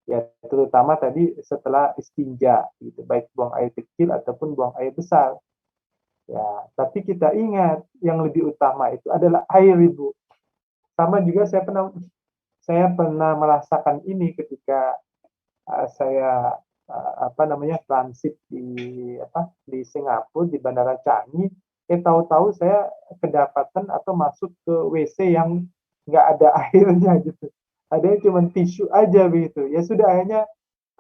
Ya, terutama tadi setelah istinja, gitu, baik buang air kecil ataupun buang air besar. Ya, tapi kita ingat yang lebih utama itu adalah air, Ibu. Sama juga saya pernah merasakan ini ketika saya transit di Singapura di Bandara Changi. Tahu-tahu saya kedapatan atau masuk ke WC yang nggak ada airnya gitu. Ada cuma tisu aja begitu. Ya sudah akhirnya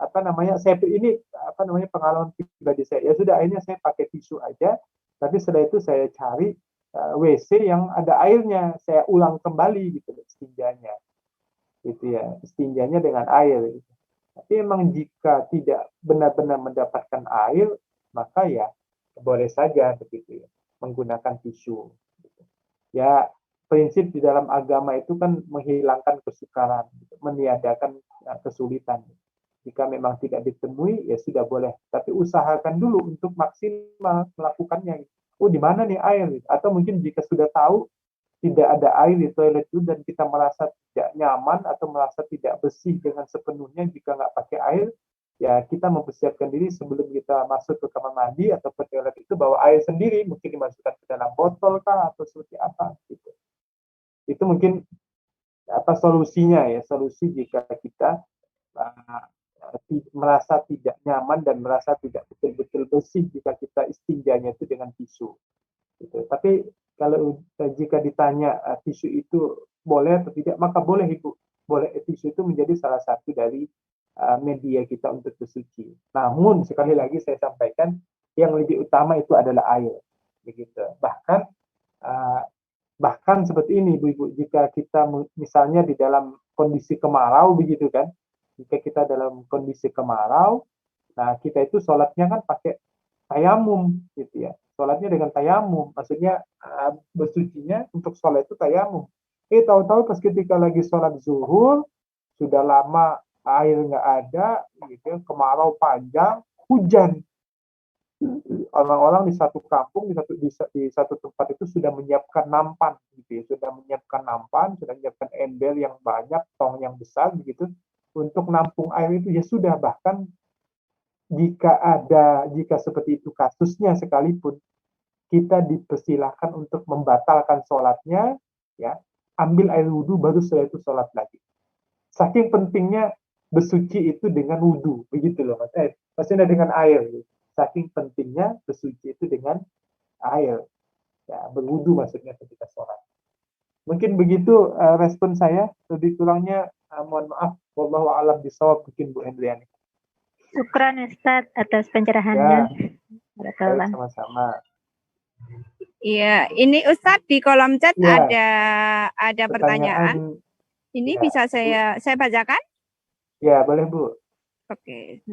pengalaman pribadi saya. Ya sudah akhirnya saya pakai tisu aja. Tapi setelah itu saya cari WC yang ada airnya. Saya ulang kembali gitu istinjanya. Gitu ya, istinjanya dengan air. Gitu. Tapi memang jika tidak benar-benar mendapatkan air, maka ya boleh saja begitu ya, menggunakan tisu. Gitu. Ya, prinsip di dalam agama itu kan menghilangkan kesukaran, gitu, meniadakan kesulitan. Jika memang tidak ditemui, ya sudah boleh. Tapi usahakan dulu untuk maksimal melakukannya. Oh, di mana nih air? Atau mungkin jika sudah tahu tidak ada air di toilet itu dan kita merasa tidak nyaman atau merasa tidak bersih dengan sepenuhnya jika nggak pakai air, ya kita mempersiapkan diri sebelum kita masuk ke kamar mandi atau ke toilet itu bawa air sendiri, mungkin dimasukkan ke dalam botol kah atau seperti apa gitu. Itu mungkin solusinya ya, solusi jika kita merasa tidak nyaman dan merasa tidak betul-betul bersih jika kita istinjanya itu dengan tisu. Gitu. Tapi kalau jika ditanya tisu itu boleh atau tidak, maka boleh Ibu. Boleh, tisu itu menjadi salah satu dari media kita untuk bersuci. Namun sekali lagi saya sampaikan yang lebih utama itu adalah air. Begitu. Bahkan seperti ini Ibu, jika kita misalnya di dalam kondisi kemarau begitu kan, jika kita dalam kondisi kemarau, nah kita itu sholatnya kan pakai tayamum gitu ya. Sholatnya dengan tayamum, maksudnya bersucinya untuk sholat itu tayamum. Tahu-tahu pas ketika lagi sholat zuhur, sudah lama air nggak ada, gitu, kemarau panjang, hujan. Orang-orang di satu kampung, di satu tempat itu sudah menyiapkan nampan, gitu ya, sudah menyiapkan ember yang banyak, tong yang besar, begitu, untuk nampung air itu. Ya sudah, bahkan jika seperti itu kasusnya sekalipun, kita dipersilahkan untuk membatalkan sholatnya, ya, ambil air wudhu baru setelah itu sholat lagi. Saking pentingnya bersuci itu dengan wudhu, begitu loh Mas. Maksudnya dengan air. Saking pentingnya bersuci itu dengan air. Ya, berwudhu maksudnya ketika sholat. Mungkin begitu respon saya. Lebih kurangnya mohon maaf. Wallahu a'lam bishawab, mungkin Bu Hendriani. Syukran Ustaz atas pencerahannya. Ya, sama-sama. Iya, ini Ustadz di kolom chat ya, ada pertanyaan. Ini ya, bisa saya bacakan? Ya, boleh Bu. Oke,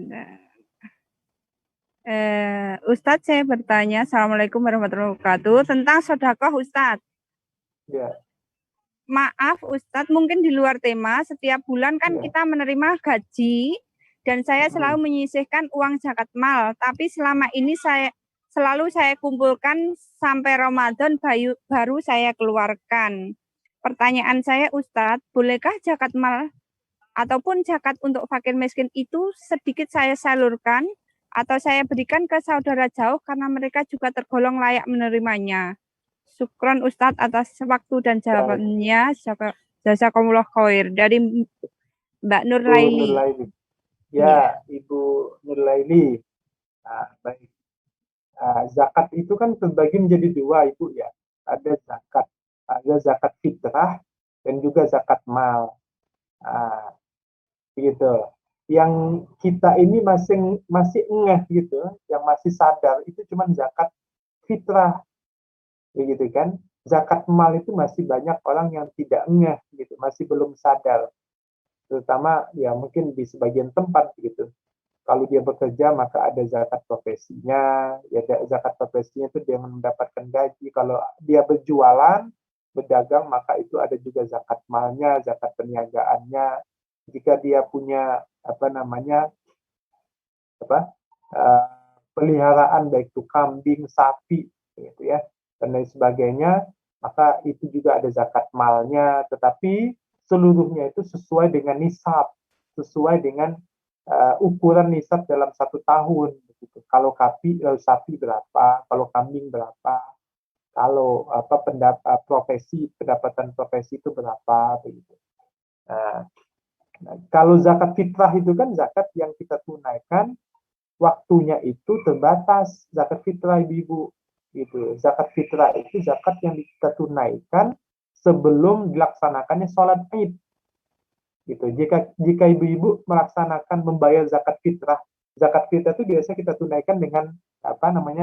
Ustadz, saya bertanya, Assalamualaikum warahmatullahi wabarakatuh, tentang sedekah Ustadz. Ya. Maaf Ustadz, mungkin di luar tema, setiap bulan kan kita menerima gaji, dan saya selalu menyisihkan uang zakat mal, tapi selama ini selalu saya kumpulkan sampai Ramadan baru saya keluarkan. Pertanyaan saya Ustadz, bolehkah zakat mal ataupun zakat untuk fakir miskin itu sedikit saya salurkan atau saya berikan ke saudara jauh karena mereka juga tergolong layak menerimanya? Syukron Ustadz atas waktu dan jawabannya. Jazakumullah khair. Dari Mbak Nur Laili. Ya, Ibu Nur Laili. Baik. Zakat itu kan terbagi menjadi dua, Ibu ya. Ada zakat fitrah dan juga zakat mal. Begitu. Yang kita ini masih engeh gitu, yang masih sadar itu cuma zakat fitrah. Begitu kan? Zakat mal itu masih banyak orang yang tidak engeh gitu, masih belum sadar. Terutama ya mungkin di sebagian tempat gitu. Kalau dia bekerja maka ada zakat profesinya, ya zakat profesinya itu dia mendapatkan gaji. Kalau dia berjualan, berdagang maka itu ada juga zakat malnya, zakat perniagaannya. Jika dia punya peliharaan baik itu kambing, sapi gitu ya, dan lain sebagainya, maka itu juga ada zakat malnya, tetapi seluruhnya itu sesuai dengan nisab, sesuai dengan ukuran nisab dalam 1 tahun. Begitu. Kalau sapi berapa, kalau kambing berapa, kalau pendapatan profesi itu berapa, begitu. Nah, kalau zakat fitrah itu kan zakat yang kita tunaikan, waktunya itu terbatas. Zakat fitrah ibu-ibu, gitu. Zakat fitrah itu zakat yang kita tunaikan sebelum dilaksanakannya sholat Id. Gitu. Jika ibu-ibu melaksanakan membayar zakat fitrah itu biasa kita tunaikan dengan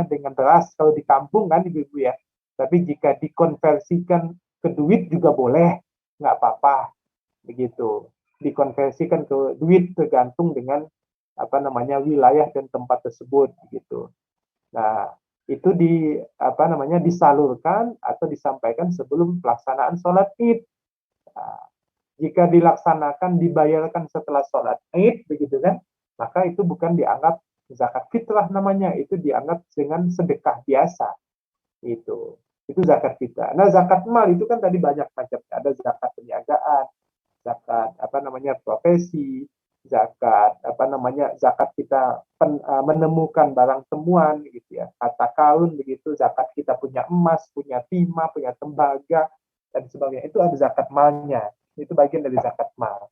dengan beras kalau di kampung kan ibu-ibu ya. Tapi jika dikonversikan ke duit juga boleh, nggak apa-apa, begitu. Dikonversikan ke duit tergantung dengan wilayah dan tempat tersebut, gitu. Nah, itu disalurkan atau disampaikan sebelum pelaksanaan sholat Id. Nah, jika dilaksanakan dibayarkan setelah sholat Id, begitu kan, maka itu bukan dianggap zakat fitrah namanya, itu dianggap dengan sedekah biasa. Itu zakat fitrah. Nah, zakat mal itu kan tadi banyak macam, ada zakat perniagaan, zakat profesi, zakat zakat kita menemukan barang temuan, gitu ya, harta karun, begitu, zakat kita punya emas, punya timah, punya tembaga dan sebagainya, itu ada zakat malnya, itu bagian dari zakat mal.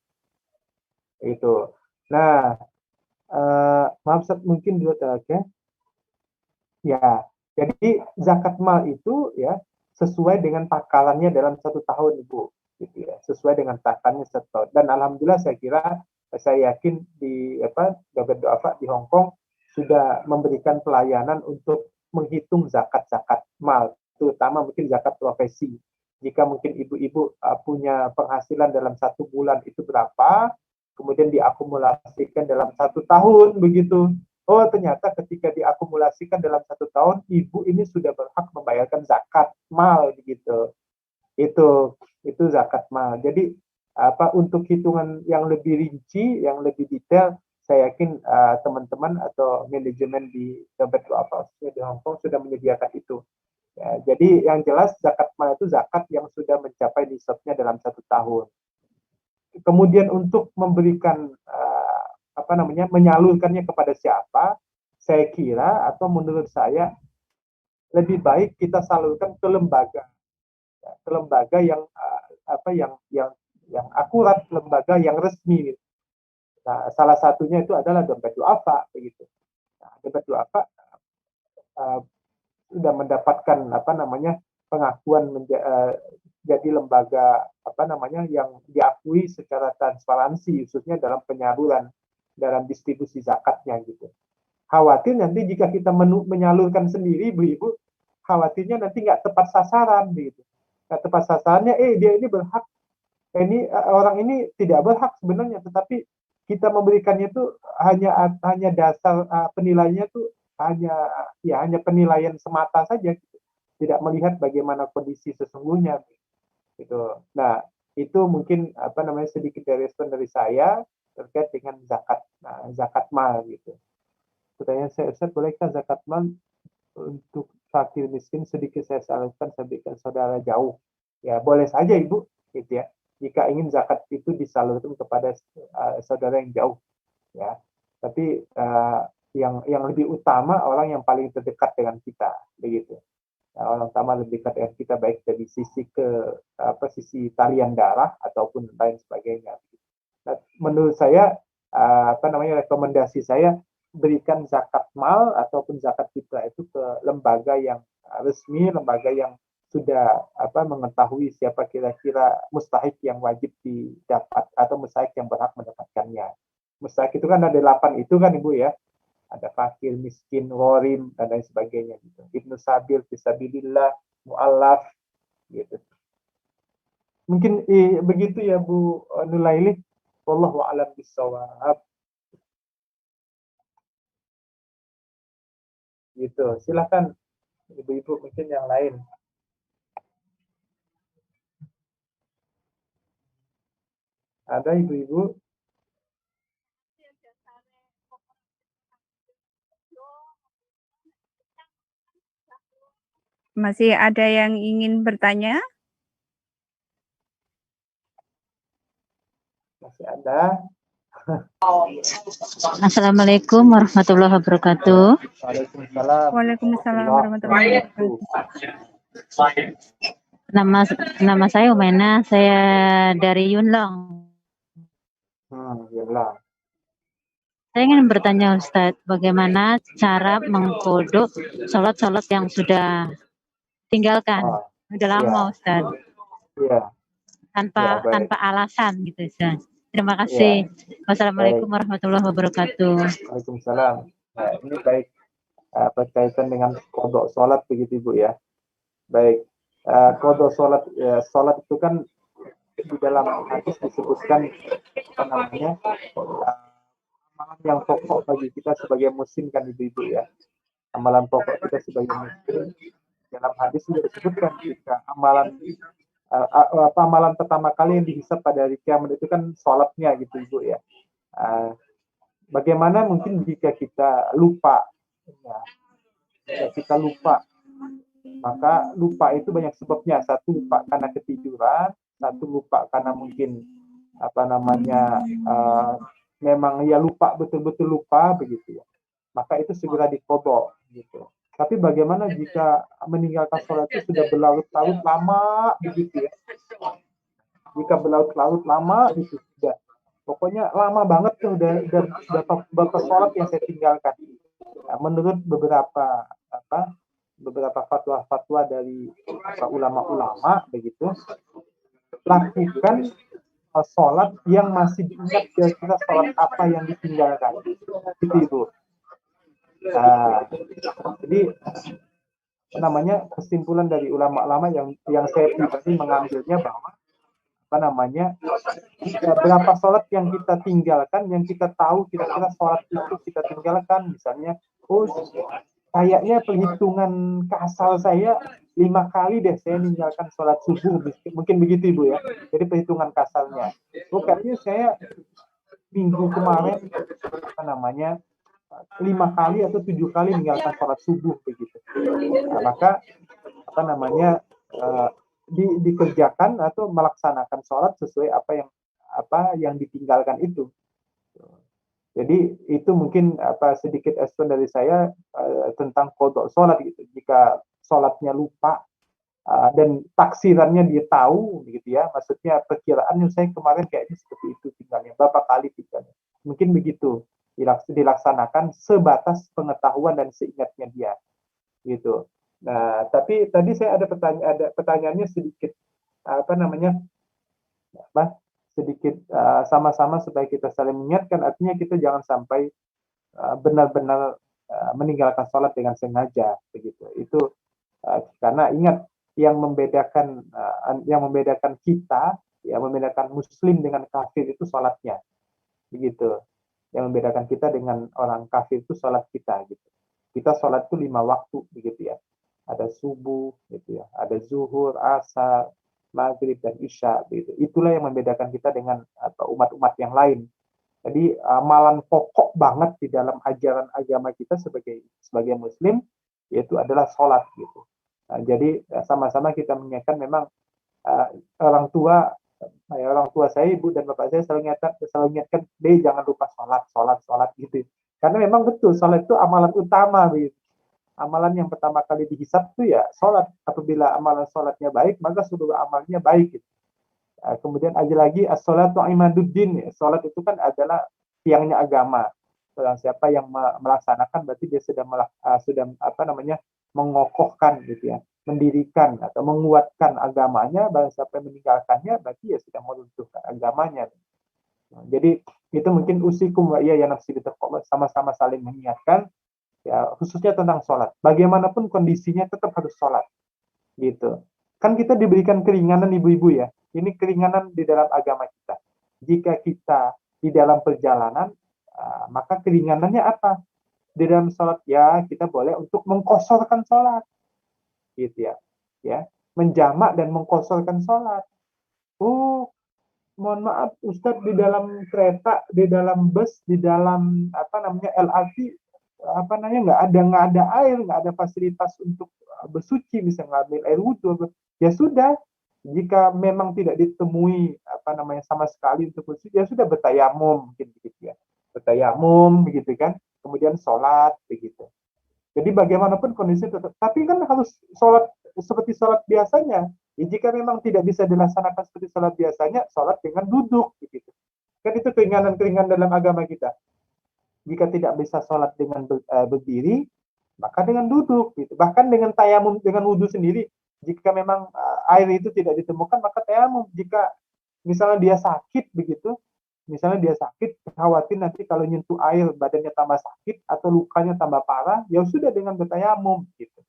Itu. Nah, maaf mungkin dulu ya. Ya, jadi zakat mal itu ya sesuai dengan takarannya dalam 1 tahun, Ibu, gitu ya, sesuai dengan takarannya 1 tahun. Dan alhamdulillah saya yakin di Dompet Duafa di Hong Kong sudah memberikan pelayanan untuk menghitung zakat-zakat mal, terutama mungkin zakat profesi. Jika mungkin ibu-ibu punya penghasilan dalam 1 bulan itu berapa, kemudian diakumulasikan dalam 1 tahun, begitu. Oh, ternyata ketika diakumulasikan dalam 1 tahun, ibu ini sudah berhak membayarkan zakat mal, begitu. Itu zakat mal. Jadi untuk hitungan yang lebih rinci, yang lebih detail, saya yakin teman-teman atau manajemen di Dompet Duafa di Hong Kong sudah menyediakan itu. Ya, jadi yang jelas zakat mal itu zakat yang sudah mencapai nisabnya dalam 1 tahun. Kemudian untuk memberikan menyalurkannya kepada siapa, saya kira atau menurut saya lebih baik kita salurkan ke lembaga, ya, ke lembaga yang yang akurat, lembaga yang resmi. Nah, salah satunya itu adalah Dompet Duafa, begitu. Nah, Dompet Duafa sudah mendapatkan pengakuan jadi lembaga yang diakui secara transparansi, khususnya dalam penyaluran, dalam distribusi zakatnya, gitu. Khawatir nanti jika kita menyalurkan sendiri, ibu-ibu, khawatirnya nanti nggak tepat sasaran, begitu. Nggak tepat sasarannya, dia ini berhak, orang ini tidak berhak sebenarnya, tetapi kita memberikannya itu hanya dasar penilaiannya tuh hanya penilaian semata saja, gitu. Tidak melihat bagaimana kondisi sesungguhnya, gitu. Nah, itu mungkin sedikit dari respon dari saya terkait dengan zakat mal, gitu. Pertanyaan saya, Ustaz, bolehkah zakat mal untuk fakir miskin sedikit saya salurkan, saya berikan saudara jauh? Ya, boleh saja, Ibu, gitu ya. Jika ingin zakat itu disalurkan kepada saudara yang jauh, ya. Tapi yang lebih utama orang yang paling terdekat dengan kita, begitu. Nah, orang utama lebih dekat dengan kita, baik dari sisi sisi talian darah ataupun lain sebagainya. Nah, menurut saya rekomendasi saya, berikan zakat mal ataupun zakat fitrah itu ke lembaga yang resmi, lembaga yang sudah mengetahui siapa kira-kira mustahik yang wajib didapat atau mustahik yang berhak mendapatkannya. Mustahik itu kan ada 8 itu kan, Ibu, ya. Ada fakir, miskin, gharim, dan lain sebagainya, gitu. Ibnu sabil, fisabilillah, mu'allaf, gitu. Mungkin begitu ya, Bu Nulaili. Wallahu a'lam bishawab. Gitu. Silakan ibu-ibu mungkin yang lain. Ada ibu-ibu? Masih ada yang ingin bertanya? Masih ada? Assalamualaikum warahmatullahi wabarakatuh. Waalaikumsalam Waalaikumsalam warahmatullahi warahmatullahi wabarakatuh. Nama saya Umaina, saya dari Yunlong. Yalah. Saya ingin bertanya Ustadz, bagaimana cara mengkodok sholat-sholat yang sudah tinggalkan? Ah, Sudah lama Ustadz, iya, tanpa baik. tanpa alasan gitu Ustadz. Terima Iya, kasih. Wassalamualaikum warahmatullahi wabarakatuh. Waalaikumsalam. Nah, ini baik berkaitan dengan kodok sholat begitu Ibu ya. Baik, kodok sholat, sholat itu kan di dalam hadis disebutkan apa namanya amalan yang pokok bagi kita sebagai muslim kan Ibu ya. Amalan pokok kita sebagai muslim dalam hadis sudah disebutkan jika amalan amalan pertama kali yang dihisab pada hari kiamat itu kan sholatnya gitu Ibu ya. Bagaimana mungkin jika kita lupa, ya, jika kita lupa, maka lupa itu banyak sebabnya. Satu lupa karena ketiduran, satu lupa karena mungkin apa namanya memang ya lupa betul-betul lupa begitu ya. Maka itu segera dikodok gitu. Tapi bagaimana jika meninggalkan sholat itu sudah berlarut-larut lama begitu ya? Jika berlarut-larut lama itu sudah, pokoknya lama banget tuh udah beberapa sholat yang saya tinggalkan. Nah, menurut beberapa fatwa-fatwa dari ulama-ulama begitu, lakukan sholat yang masih diingat kira-kira sholat apa yang ditinggalkan. Gitu Ibu. Jadi namanya kesimpulan dari ulama-ulama yang saya pribadi mengambilnya bahwa apa namanya berapa sholat yang kita tinggalkan, yang kita tahu kira-kira sholat itu kita tinggalkan, misalnya kayaknya perhitungan kasar saya 5 kali deh saya meninggalkan sholat subuh, mungkin begitu Ibu ya. Jadi perhitungan kasarnya kayaknya saya minggu kemarin apa namanya 5 kali atau 7 kali meninggalkan sholat subuh begitu. Nah, maka apa namanya dikerjakan atau melaksanakan sholat sesuai apa yang ditinggalkan itu. Jadi itu mungkin sedikit respon dari saya tentang kodok sholat gitu. Jika sholatnya lupa dan taksirannya dia tahu gitu ya, maksudnya perkiraannya saya kemarin kayaknya seperti itu tinggalnya, berapa kali tinggalnya. Mungkin begitu dilaksanakan sebatas pengetahuan dan seingatnya dia gitu. Nah, tapi tadi saya ada pertanyaannya sedikit sedikit sama-sama supaya kita saling mengingatkan, artinya kita jangan sampai benar-benar meninggalkan sholat dengan sengaja begitu. Itu karena ingat yang membedakan kita, yang membedakan muslim dengan kafir itu sholatnya begitu. Yang membedakan kita dengan orang kafir itu sholat kita gitu. Kita sholat itu 5 waktu begitu ya. Ada subuh gitu ya, ada zuhur, asar, maghrib dan isya gitu. Itulah yang membedakan kita dengan umat-umat yang lain. Jadi amalan pokok banget di dalam ajaran agama kita sebagai muslim yaitu adalah sholat gitu. Nah, jadi sama-sama kita mengingatkan memang orang tua saya, ibu dan bapak saya selalu ingatkan, deh jangan lupa sholat gitu. Karena memang betul sholat itu amalan utama gitu. Amalan yang pertama kali dihisab itu ya sholat. Apabila amalan sholatnya baik, maka seluruh amalnya baik gitu. Kemudian ada lagi as-sholatu imaduddin. Sholat itu kan adalah tiangnya agama. Barang siapa yang melaksanakan berarti dia sudah mengokohkan gitu ya, mendirikan atau menguatkan agamanya. Barang siapa yang meninggalkannya berarti ya sudah meruntuhkan agamanya. Nah, jadi itu mungkin usikum wa iya ya nafsi bitaqwa, sama-sama saling mengingatkan ya, khususnya tentang sholat. Bagaimanapun kondisinya tetap harus sholat gitu. Kan kita diberikan keringanan ibu-ibu ya. Ini keringanan di dalam agama kita. Jika kita di dalam perjalanan, maka keringanannya apa? Di dalam sholat ya kita boleh untuk mengkosorkan sholat, gitu ya, menjamak dan mengkosorkan sholat. Mohon maaf Ustadz, di dalam kereta, di dalam bus, di dalam LRT, nggak ada air, nggak ada fasilitas untuk bersuci, misalnya ngambil air wudhu, ya sudah. Jika memang tidak ditemui sama sekali untuk bersuci, ya sudah bertayamum mungkin begitu. tayamum begitu kan, kemudian sholat begitu. Jadi bagaimanapun kondisi tetap, tapi kan harus sholat seperti sholat biasanya. Ya, jika memang tidak bisa dilaksanakan seperti sholat biasanya, sholat dengan duduk begitu. Kan itu keringanan-keringanan dalam agama kita. Jika tidak bisa sholat dengan berdiri, maka dengan duduk gitu. Bahkan dengan tayamum, dengan wudhu sendiri, jika memang air itu tidak ditemukan, maka tayamum. Jika misalnya dia sakit begitu, misalnya dia sakit, khawatir nanti kalau nyentuh air badannya tambah sakit atau lukanya tambah parah, ya sudah dengan bertayamum gitu.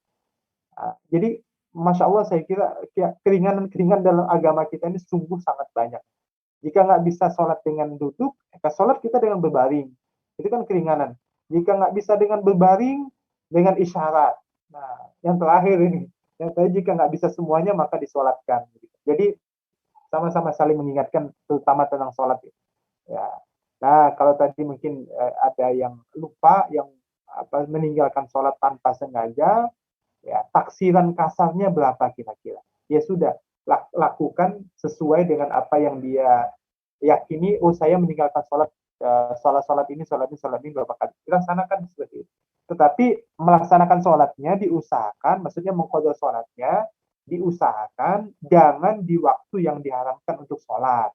Jadi Masya Allah, saya kira keringanan-keringanan dalam agama kita ini sungguh sangat banyak. Jika nggak bisa sholat dengan duduk, maka sholat kita dengan berbaring. Itu kan keringanan. Jika nggak bisa dengan berbaring, dengan isyarat. Nah, yang terakhir ini. Yang terakhir, jika nggak bisa semuanya, maka disolatkan. Jadi, sama-sama saling mengingatkan, terutama tentang sholat. Ya. Nah, kalau tadi mungkin ada yang lupa, yang meninggalkan sholat tanpa sengaja, ya taksiran kasarnya berapa kira-kira? Ya sudah, lakukan sesuai dengan apa yang dia yakini. Oh, saya meninggalkan sholat ini berapa kali? Dilaksanakan seperti itu. Tetapi melaksanakan sholatnya diusahakan, maksudnya mengqadha sholatnya diusahakan jangan di waktu yang diharamkan untuk sholat.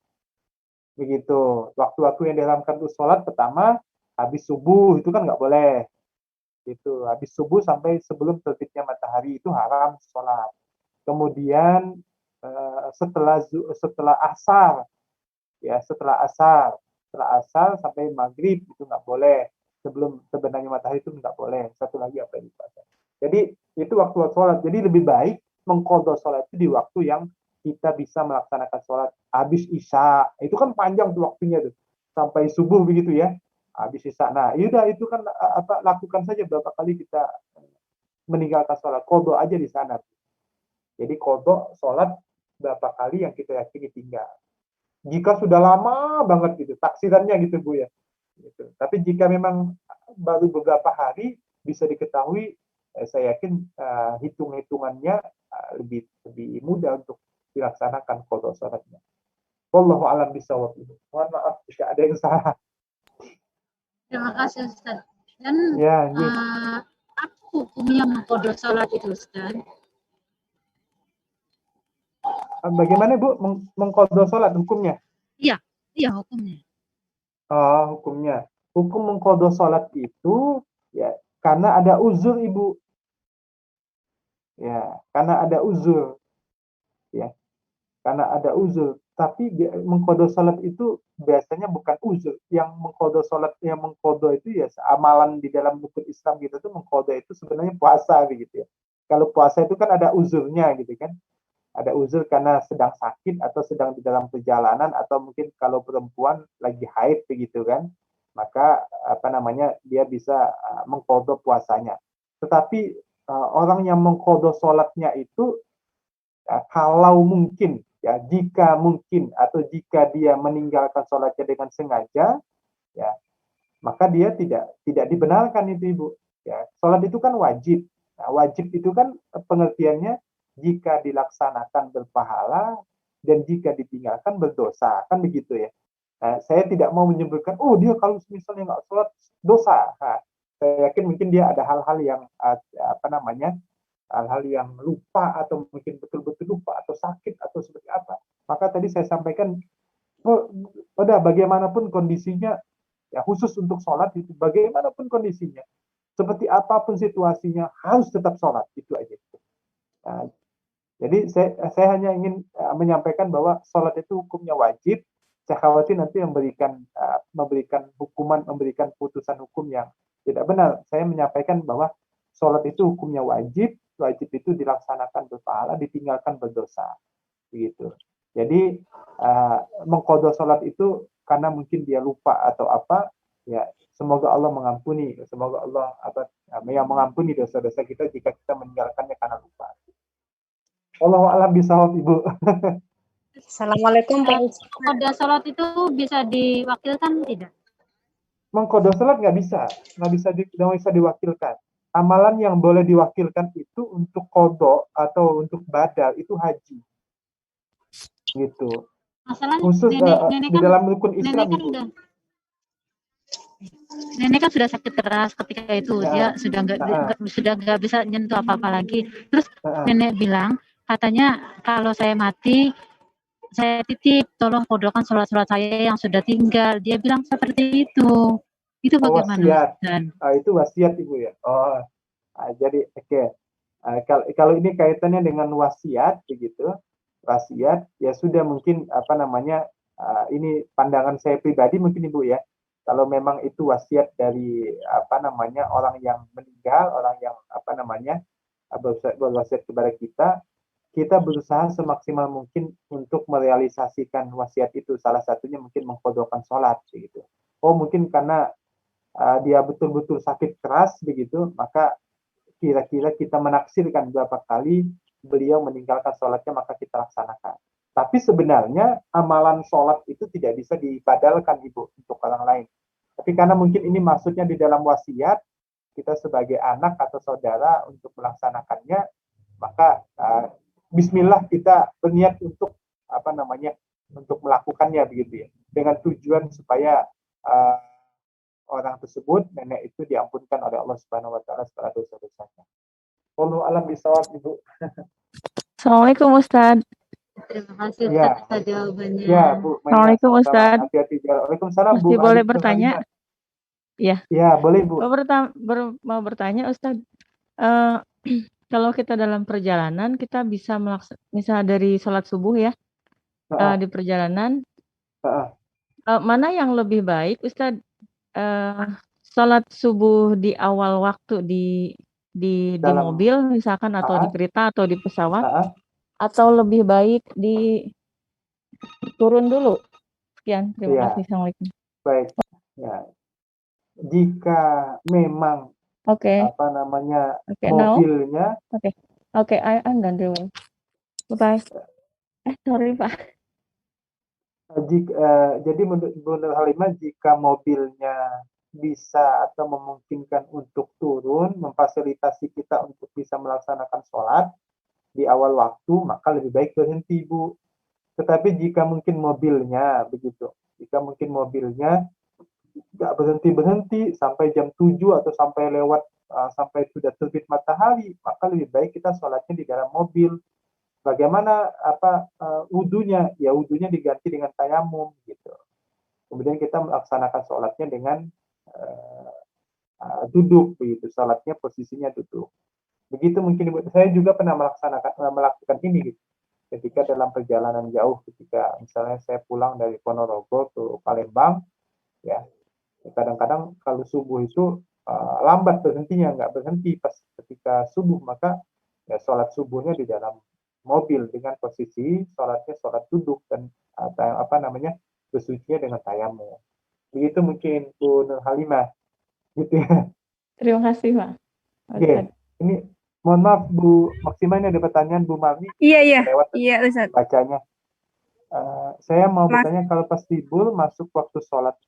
Begitu. Waktu-waktu yang diharamkan untuk sholat, pertama habis subuh itu kan nggak boleh. Itu habis subuh sampai sebelum terbitnya matahari itu haram sholat. Kemudian setelah asar, ya setelah asar sampai maghrib itu nggak boleh. Sebelum sebenarnya matahari itu nggak boleh. Satu lagi apa yang dipuasa. Jadi itu waktu sholat. Jadi lebih baik mengqadha sholat itu di waktu yang kita bisa melaksanakan sholat. Habis isya itu kan panjang tuh waktunya tuh sampai subuh begitu ya. Habis isya. Nah, yaudah itu kan lakukan saja berapa kali kita meninggalkan sholat. Qadha aja di sana. Jadi qadha sholat berapa kali yang kita yakini tinggal. Jika sudah lama banget gitu, taksirannya gitu Bu ya. Gitu. Tapi jika memang baru beberapa hari bisa diketahui, saya yakin hitung-hitungannya lebih mudah untuk dilaksanakan qadha sholatnya. Wallahu a'lam bishawab. Mohon maaf jika ada yang salah. Terima kasih Ustaz. Dan ya, apa hukumnya mengqadha sholat itu Ustaz? Bagaimana Bu mengqadha sholat hukumnya? Iya hukumnya. Oh, hukumnya. Hukum mengqadha sholat itu ya karena ada uzur Ibu. Ya, karena ada uzur. Ya. Karena ada uzur. Tapi mengqadha sholat itu biasanya bukan uzur. Yang mengqadha sholat, yang mengqadha itu ya amalan di dalam rukun Islam gitu tuh, mengqadha itu sebenarnya puasa begitu ya. Kalau puasa itu kan ada uzurnya gitu kan. Ada uzur karena sedang sakit atau sedang di dalam perjalanan atau mungkin kalau perempuan lagi haid begitu kan. Maka dia bisa mengqadha puasanya. Tetapi orang yang mengqadha sholatnya itu kalau mungkin ya, jika mungkin atau jika dia meninggalkan sholatnya dengan sengaja, ya maka dia tidak dibenarkan itu Ibu. Ya, sholat itu kan wajib. Nah, wajib itu kan pengertiannya jika dilaksanakan berpahala dan jika ditinggalkan berdosa, kan begitu ya. Nah, saya tidak mau menyebutkan, oh dia kalau misalnya nggak sholat dosa. Nah, saya yakin mungkin dia ada hal-hal yang hal-hal yang lupa atau mungkin betul-betul lupa atau sakit atau seperti apa. Maka tadi saya sampaikan, udah bagaimanapun kondisinya, ya khusus untuk sholat itu bagaimanapun kondisinya, seperti apapun situasinya harus tetap sholat, itu aja. Nah, jadi saya hanya ingin menyampaikan bahwa sholat itu hukumnya wajib. Saya khawatir nanti memberikan hukuman, memberikan putusan hukum yang tidak benar. Saya menyampaikan bahwa sholat itu hukumnya wajib itu dilaksanakan berpahala, ditinggalkan berdosa, begitu. Jadi mengqadha sholat itu karena mungkin dia lupa atau apa, ya semoga Allah mengampuni, semoga Allah yang mengampuni dosa-dosa kita jika kita meninggalkannya karena lupa. Allahu a'lam bishawab Ibu. Assalamualaikum Pak. Qadha sholat itu bisa diwakilkan tidak? Mengqadha sholat nggak bisa diwakilkan. Amalan yang boleh diwakilkan itu untuk qadha atau untuk badal itu haji. Gitu. Masalahnya khusus nenek di dalam rukun Islam kan Ibu. nenek kan sudah sakit keras ketika itu, dia sudah nggak bisa nyentuh apa-apa lagi. Terus nenek bilang, katanya kalau saya mati, saya titip, tolong kodokkan sholat-sholat saya yang sudah tinggal. Dia bilang seperti itu. Itu bagaimana, wasiat. Ustaz? Itu wasiat Ibu ya. Jadi oke. Kalau ini kaitannya dengan wasiat begitu, wasiat ya sudah mungkin ini pandangan saya pribadi mungkin Ibu ya. Kalau memang itu wasiat dari orang yang meninggal, orang yang berwasiat kepada kita berusaha semaksimal mungkin untuk merealisasikan wasiat itu. Salah satunya mungkin mengqodhokan sholat begitu. Mungkin karena dia betul-betul sakit keras begitu, maka kira-kira kita menaksirkan berapa kali beliau meninggalkan sholatnya maka kita laksanakan. Tapi sebenarnya amalan sholat itu tidak bisa dibadalkan Ibu untuk orang lain. Tapi karena mungkin ini maksudnya di dalam wasiat, kita sebagai anak atau saudara untuk melaksanakannya, maka bismillah kita berniat untuk untuk melakukannya begitu ya. Dengan tujuan supaya orang tersebut, nenek itu diampunkan oleh Allah Subhanahu wa taala segala dosa-dosanya. Wallahu a'lam bishawab Ibu. Assalamualaikum Ustaz. Terima kasih Ustaz atas jawabannya. Ya, Bu. Assalamualaikum Ustaz. Hati-hati. Waalaikumsalam Bu. Masih boleh bertanya? Ya. Ya, boleh Bu. Mau bertanya Ustaz. Kalau kita dalam perjalanan, kita bisa misalnya dari sholat subuh ya, di perjalanan, mana yang lebih baik Ustaz? Sholat subuh di awal waktu di mobil misalkan, atau di kereta atau di pesawat, atau lebih baik di turun dulu? Sekian, terima kasih. Assalamualaikum. Baik. Ya. Jika memang mobilnya I'm done doing. Bye. Sorry Pak. Jadi menurut Halimah, jika mobilnya bisa atau memungkinkan untuk turun, memfasilitasi kita untuk bisa melaksanakan sholat di awal waktu, maka lebih baik berhenti Bu. Tetapi jika mungkin mobilnya nggak berhenti sampai jam 7 atau sampai lewat sampai sudah terbit matahari, maka lebih baik kita sholatnya di dalam mobil. Bagaimana wudunya? Ya wudunya diganti dengan tayamum gitu. Kemudian kita melaksanakan sholatnya dengan duduk begitu, sholatnya posisinya duduk. Begitu mungkin saya juga pernah melakukan ini gitu. Ketika dalam perjalanan jauh, ketika misalnya saya pulang dari Ponorogo ke Palembang, ya kadang-kadang kalau subuh itu lambat berhentinya, nggak berhenti pas ketika subuh, maka ya sholat subuhnya di dalam mobil dengan posisi sholatnya sholat duduk dan bersucinya dengan tayamum. Begitu mungkin Bu Nur Halimah gitu ya. Terima kasih Pak. Oke. Ini mohon maaf Bu Maksima, ini ada pertanyaan Bu Marni. Iya Ustaz. Bacanya. Saya mau bertanya, kalau pas tidur masuk waktu sholat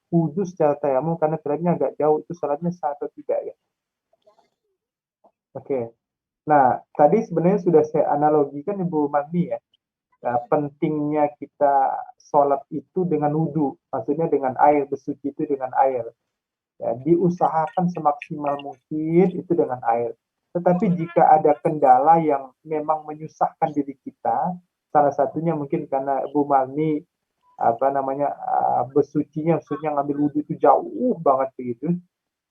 wudhu secara tayamum karena jaraknya agak jauh, itu sholatnya sah atau tidak ya? Oke. Nah, tadi sebenarnya sudah saya analogikan Ibu Marni ya. Nah, pentingnya kita sholat itu dengan wudhu, maksudnya dengan air, bersuci itu dengan air. Ya, diusahakan semaksimal mungkin itu dengan air. Tetapi jika ada kendala yang memang menyusahkan diri kita, salah satunya mungkin karena Bu Marni bersucinya, maksudnya ngambil wudhu itu jauh banget begitu,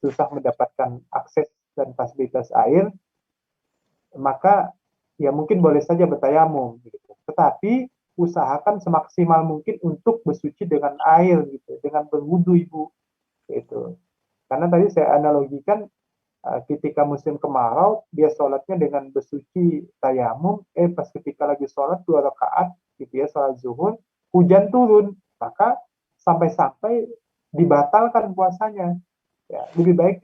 susah mendapatkan akses dan fasilitas air, maka ya mungkin boleh saja bertayamum gitu. Tetapi usahakan semaksimal mungkin untuk bersuci dengan air gitu, dengan berwudhu Ibu gitu. Karena tadi saya analogikan ketika musim kemarau dia sholatnya dengan bersuci tayamum, pas ketika lagi sholat 2 rakaat gitu ya, sholat zuhur, hujan turun, maka sampai-sampai dibatalkan puasanya. Ya, lebih baik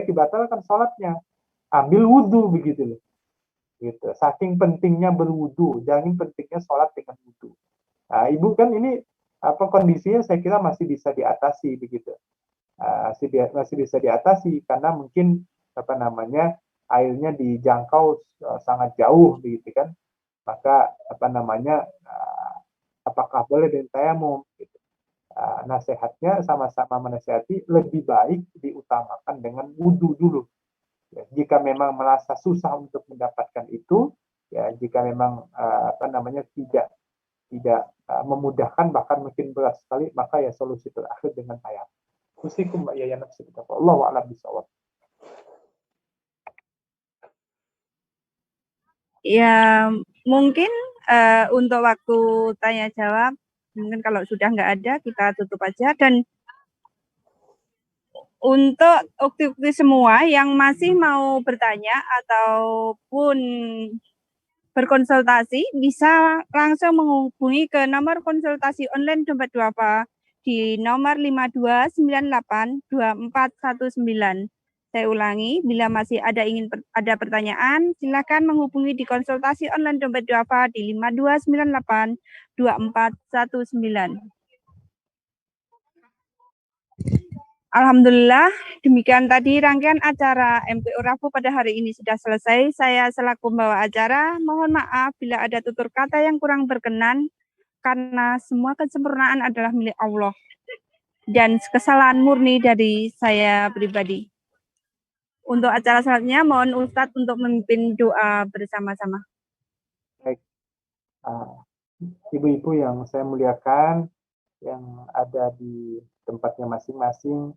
dibatalkan sholatnya, ambil wudhu begitu loh. Gitu. Saking pentingnya berwudhu, jangan pentingnya sholat dengan wudhu. Nah, Ibu kan ini kondisinya saya kira masih bisa diatasi begitu. Masih bisa diatasi karena mungkin airnya dijangkau sangat jauh begitu kan. Maka apakah boleh dengan tayamum gitu. nasihatnya sama-sama menasihati lebih baik diutamakan dengan wudhu dulu. Ya, jika memang merasa susah untuk mendapatkan itu, ya jika memang tidak memudahkan, bahkan mungkin berat sekali, maka ya solusi terakhir dengan tayamum. Usikum Mbak Yayana sekitar Allahu a'lam bishawab. Ya, mungkin untuk waktu tanya jawab, mungkin kalau sudah nggak ada, kita tutup aja. Dan untuk ukti-ukti semua yang masih mau bertanya ataupun berkonsultasi, bisa langsung menghubungi ke nomor konsultasi online Dompet Duafa di nomor 52982419. Saya ulangi, bila masih ada pertanyaan, silakan menghubungi di konsultasi online Dompet Duafa di 52982419. Alhamdulillah, demikian tadi rangkaian acara MPO Rabu pada hari ini sudah selesai. Saya selaku pembawa acara, mohon maaf bila ada tutur kata yang kurang berkenan, karena semua kesempurnaan adalah milik Allah. Dan kesalahan murni dari saya pribadi. Untuk acara selanjutnya, mohon Ustadz untuk memimpin doa bersama-sama. Baik, ibu-ibu yang saya muliakan, yang ada di tempatnya masing-masing,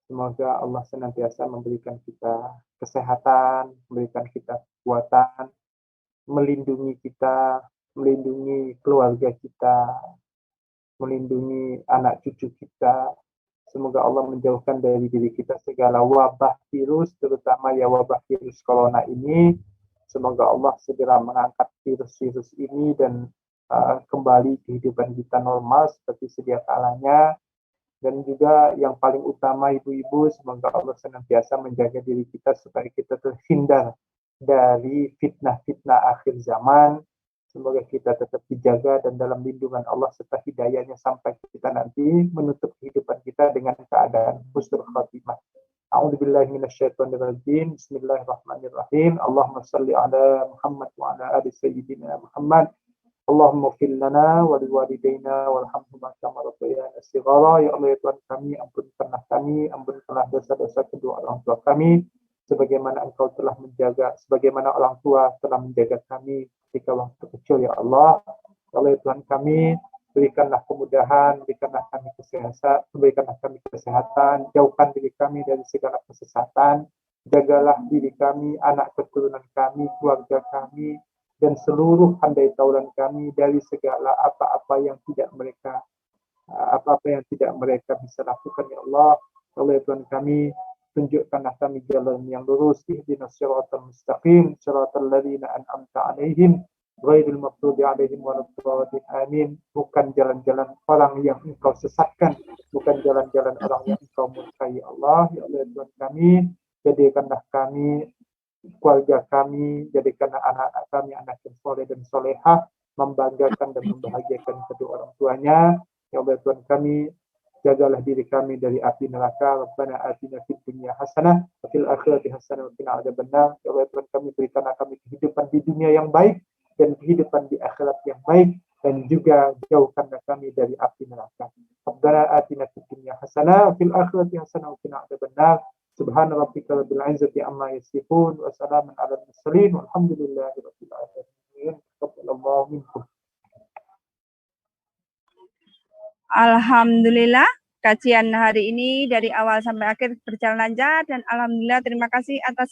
semoga Allah senantiasa memberikan kita kesehatan, memberikan kita kekuatan, melindungi kita, melindungi keluarga kita, melindungi anak cucu kita. Semoga Allah menjauhkan dari diri kita segala wabah virus, terutama ya wabah virus corona ini. Semoga Allah segera mengangkat virus-virus ini dan kembali kehidupan kita normal seperti sedia kalanya. Dan juga yang paling utama ibu-ibu, semoga Allah senantiasa menjaga diri kita supaya kita terhindar dari fitnah-fitnah akhir zaman. Semoga kita tetap dijaga dan dalam lindungan Allah serta hidayahnya sampai kita nanti menutup kehidupan kita dengan keadaan husnul khatimah. A'udzubillahi minasyaitonirrajim. Bismillahirrahmanirrahim. Allahumma shalli ala Muhammad wa ala ali sayyidina Muhammad. Allahumma fil lana wa liwalidayna warhamhuma kama rabbayana shighara. Ya Allah ya Tuhan kami, ampunkanlah kami, ampunkanlah dosa-dosa kedua orang tua kami, sebagaimana Engkau telah menjaga, sebagaimana orang tua telah menjaga kami ketika waktu kecil ya Allah. Ya Allah ya Tuhan kami, berikanlah kemudahan, berikanlah kami kesehatan, jauhkan diri kami dari segala kesesatan, jagalah diri kami, anak keturunan kami, keluarga kami, dan seluruh handai taulan kami dari segala apa-apa yang tidak mereka bisa lakukan ya Allah. Allah ya Tuhan kami, tunjukkanlah kami jalan yang lurus, ihdinas siratal mustaqim, siratal ladzina an'amta 'alaihim ghairil maghdubi 'alaihim waladdallin. Amin. Bukan jalan-jalan orang yang Engkau sesatkan, bukan jalan-jalan orang yang Engkau murkai ya Allah. Ya Allah ya Tuhan kami, jadikanlah kami, keluarga kami, jadikanlah anak-anak kami anak yang soleh dan solehah, membanggakan dan membahagiakan kedua orang tuanya. Ya Allah Tuhan kami, jagalah diri kami dari api neraka. Rabbana atina fid dunya hasanah wa fil akhirati hasanah wa qina adzabannar. Ya Allah Tuhan kami, berikanlah kami kehidupan di dunia yang baik dan kehidupan di akhirat yang baik, dan juga jauhkanlah kami dari api neraka. Rabbana atina fid dunya hasanah wa fil akhirati hasanah wa qina adzabannar. Subhana rabbika rabbil izzati amma yasifun wa salamun alal mursalin walhamdulillahi rabbil alamin. Taqabbalallahu minkum. Alhamdulillah, kajian hari ini dari awal sampai akhir berjalan lancar, dan alhamdulillah terima kasih atas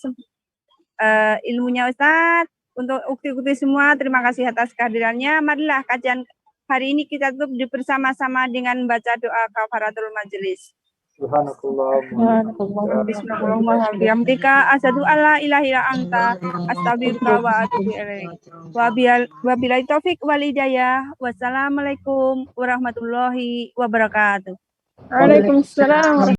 ilmunya Ustadz. Untuk ukti-ukti semua, terima kasih atas kehadirannya. Marilah kajian hari ini kita tutup bersama-sama dengan membaca doa kafaratul majelis. Bismillahirrahmanirrahim. Bihamdika asyhadu alla ilaha illa anta astaghfiruka wa atubu ilaik. Wabillahi taufik wal hidayah. Wassalamualaikum warahmatullahi wabarakatuh. Waalaikumsalam.